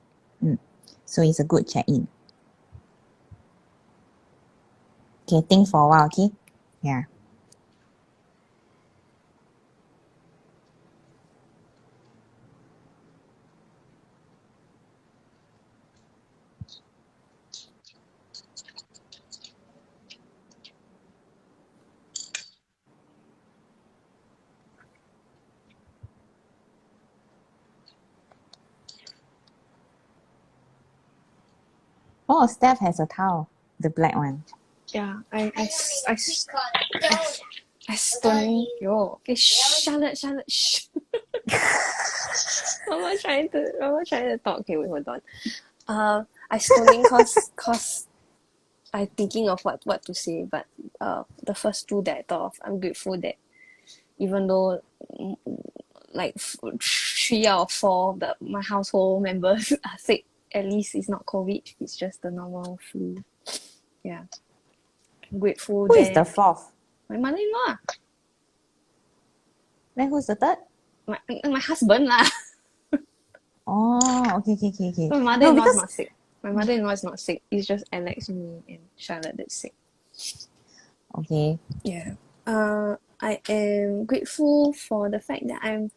So it's a good check-in. Okay, think for a while, okay? Yeah. Oh, Steph has a towel, the black one. Yeah, I Because stunning. Yo, okay, Charlotte, shh. Mama trying to talk. Okay, wait, hold on. I stunning cause I'm thinking of what to say, but the first two that I thought of, I'm grateful that even though like 3 out of 4 of my household members are sick, at least it's not COVID, it's just the normal flu. Yeah. I'm grateful Who is the that fourth? my mother-in-law, Then who's the third? my husband lah. Oh, okay. My No, mother-in-law is because not sick. My mother-in-law is not sick. It's just Alex, me, and Charlotte that's sick. okay. Yeah. I am grateful for the fact that I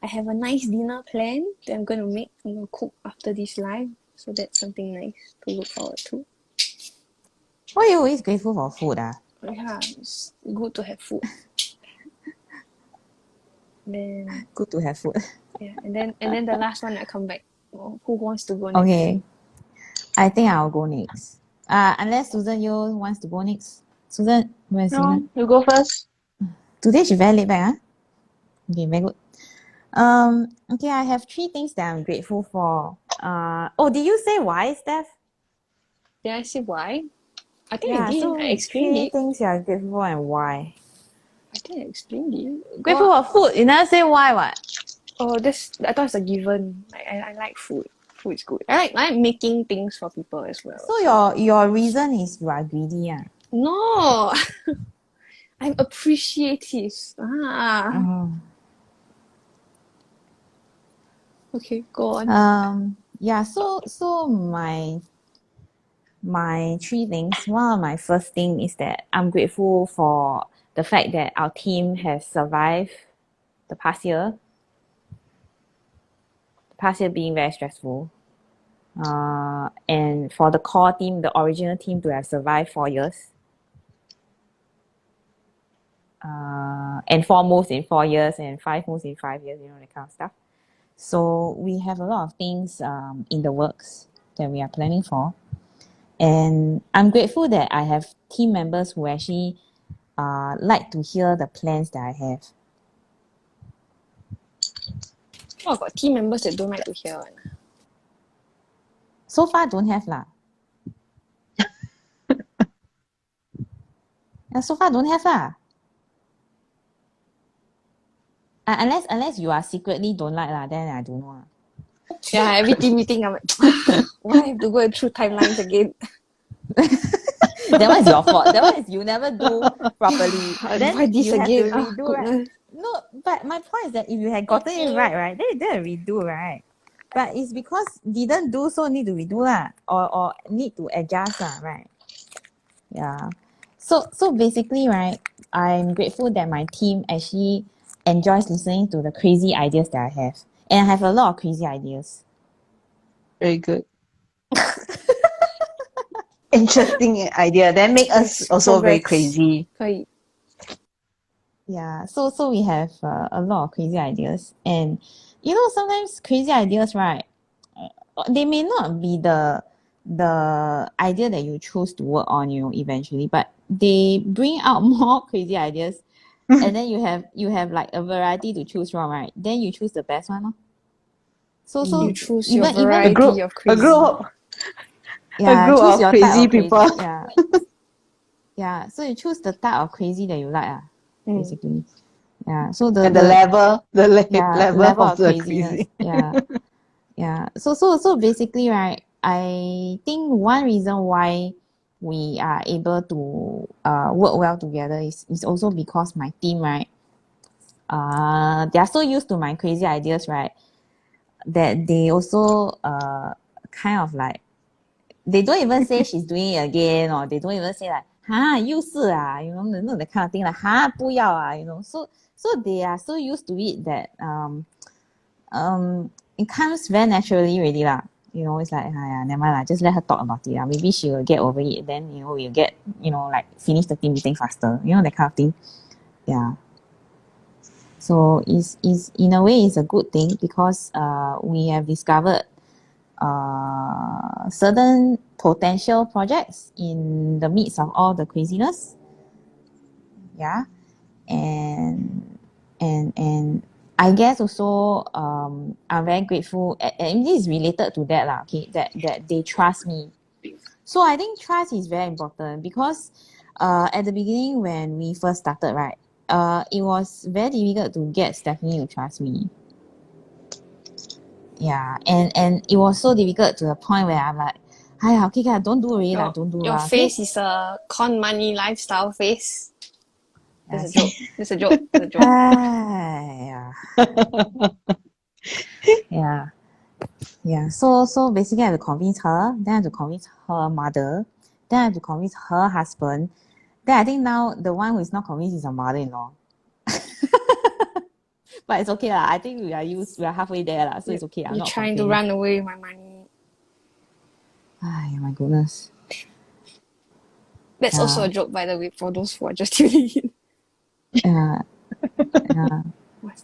have a nice dinner plan that I'm gonna make. I'm gonna cook after this live, so that's something nice to look forward to. Why are you always grateful for food? Yeah, it's good to have food. Then Good to have food. yeah, and then the last one I come back. Oh, who wants to go next? Okay. I think I'll go next. Unless Susan you wants to go next. Susan, where's No, Susan? you go first. Today she very late back, Okay, very good. Okay, I have 3 things that I'm grateful for. Oh, did you say why, Steph? Did I say why? I think I Yeah, did. so I explained 3 it. things you are grateful for and why. I think I explained it. Grateful for food. You never say why, what? Oh, I thought it's a given. I like food. Food is good. I like making things for people as well. So your reason is you are greedy, No, I'm appreciative. Okay, go on. Yeah, so my 3 things. One of my first thing is that I'm grateful for the fact that our team has survived the past year. The past year being very stressful. And for the core team, the original team to have survived 4 years. And 4 moves in 4 years and 5 moves in 5 years, that kind of stuff. So we have a lot of things in the works that we are planning for. And I'm grateful that I have team members who actually like to hear the plans that I have. Oh, got team members that don't like to hear one. So far, don't have lah. So far, don't have lah. Unless you are secretly don't like lah, then I don't know lah. Yeah, every team meeting I'm like, why I have to go through timelines again? That one is your fault. That one is you never do properly. Then Why this you have again? to redo, right? No, but my point is that if you had gotten it right, then you didn't redo, right? But it's because didn't do, so need to redo lah, or need to adjust lah, right? Yeah. So basically, right, I'm grateful that my team actually enjoys listening to the crazy ideas that I have. And I have a lot of crazy ideas. Very good. Interesting idea. That make us also very crazy. 可以. Yeah, so we have a lot of crazy ideas. And sometimes crazy ideas, right, they may not be the idea that you choose to work on, eventually, but they bring out more crazy ideas. And then you have like a variety to choose from, right? Then you choose the best one. So You choose even your variety of crazy. A group choose of your crazy type of people. Crazy. Yeah. So you choose the type of crazy that you like, basically. Yeah. So the level level of of the craziness. crazy. Yeah. So basically, right, I think one reason why we are able to work well together is also because my team, right, they are so used to my crazy ideas, right, that they also kind of like, they don't even say she's doing it again, or they don't even say like, 又是啊, that kind of thing, like, 不要啊, so they are so used to it that it comes very naturally already lah. It's like, never mind lah, just let her talk about it. Maybe she will get over it. Then, we'll get, like finish the team meeting faster. That kind of thing. Yeah. So is in a way it's a good thing because we have discovered certain potential projects in the midst of all the craziness. Yeah. And I guess also I'm very grateful, and this is related to that lah, okay, that they trust me. So I think trust is very important because at the beginning when we first started, right, it was very difficult to get Stephanie to trust me. Yeah, and it was so difficult to the point where I'm like, hi, okay, don't do already lah, don't do Your lah, okay? face is a con money lifestyle face. Yeah, It's a joke. It's a joke. It's a joke. yeah. Yeah. Yeah. So basically I have to convince her, then I have to convince her mother, then I have to convince her husband. Then I think now the one who is not convinced is her mother-in-law. But it's okay lah. I think we are halfway there lah, so it's okay. I'm You're not trying to complaining. run away with my money. Ay, my goodness. That's also a joke, by the way, for those who are just tuning in. Yeah. Yeah.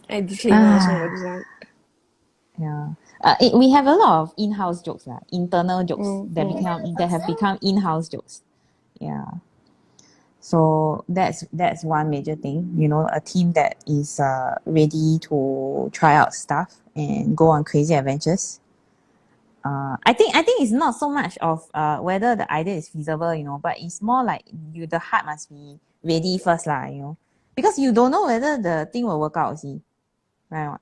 I disclaimer also about this one. Yeah. We have a lot of in-house jokes lah, internal jokes that have become in-house jokes. Yeah. So that's one major thing, you know, a team that is ready to try out stuff and go on crazy adventures. I think it's not so much of whether the idea is feasible, you know, but it's more like the heart must be ready first lah, you know, because you don't know whether the thing will work out, see, right?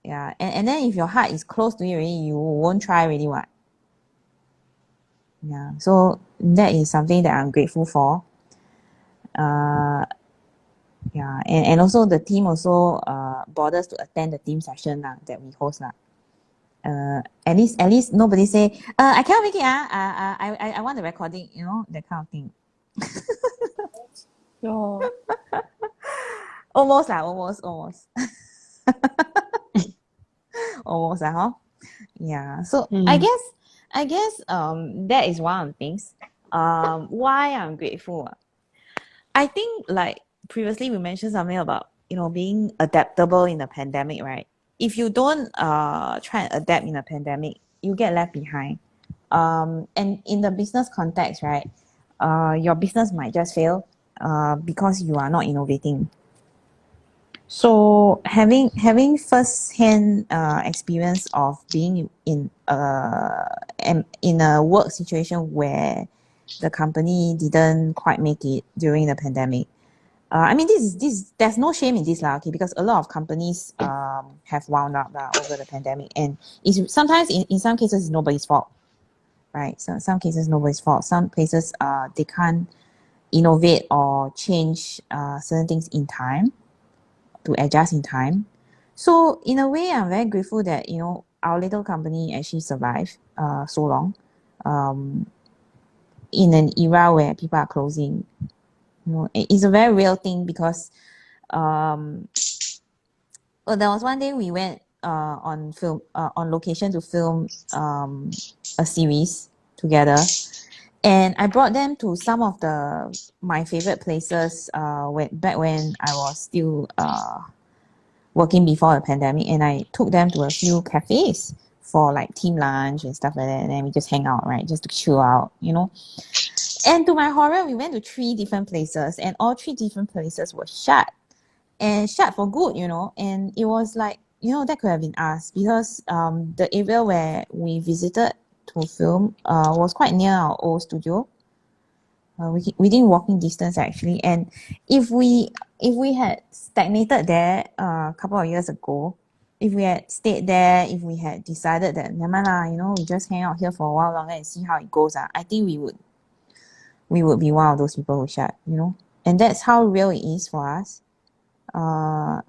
Yeah, and then if your heart is close to it already, you won't try really what. Yeah, so that is something that I'm grateful for. Yeah, and also the team also bothers to attend the team session lah that we host lah. At least nobody say I cannot make it I want the recording, you know, that kind of thing. Oh. Almost lah, almost. Almost lah, huh? Yeah. So I guess that is one of the things. Why I'm grateful. I think like previously we mentioned something about, you know, being adaptable in the pandemic, right? If you don't try and adapt in a pandemic, you get left behind. And in the business context, right, your business might just fail because you are not innovating. So having first-hand experience of being in a work situation where the company didn't quite make it during the pandemic. I mean, this there's no shame in this lah, okay, because a lot of companies have wound up over the pandemic, and it's sometimes in some cases it's nobody's fault, right? So some cases nobody's fault. Some places they can't innovate or change certain things in time to adjust in time. So in a way, I'm very grateful that, you know, our little company actually survived so long in an era where people are closing. You know, it's a very real thing because well, there was one day we went on location to film a series together, and I brought them to some of my favorite places back when I was still working before the pandemic, and I took them to a few cafes for like team lunch and stuff like that, and then we just hang out, right, just to chill out, you know. And to my horror, we went to 3 different places, and all 3 different places were shut, and shut for good, you know. And it was like, you know, that could have been us because the area where we visited to film was quite near our old studio, within walking distance actually. And if we had stagnated there a couple of years ago, if we had stayed there, if we had decided that never mind lah, you know, we just hang out here for a while longer and see how it goes, I think we would be one of those people who shut, you know. And that's how real it is for us. Well,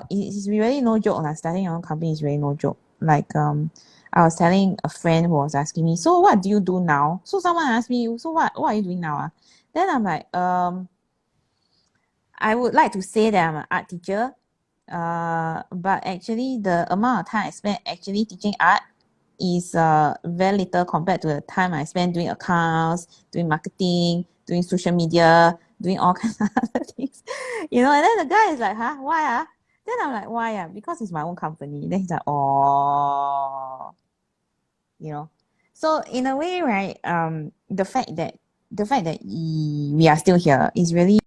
it's really no joke. Starting your own company is really no joke. Like I was telling a friend who was asking me, so what do you do now? So someone asked me, so what are you doing now? Then I'm like, I would like to say that I'm an art teacher, but actually the amount of time I spent actually teaching art is very little compared to the time I spend doing accounts, doing marketing, doing social media, doing all kinds of other things, you know. And then the guy is like, huh, why? Then I'm like, why? Because it's my own company. Then he's like, oh. you know. So in a way, right, the fact that we are still here is really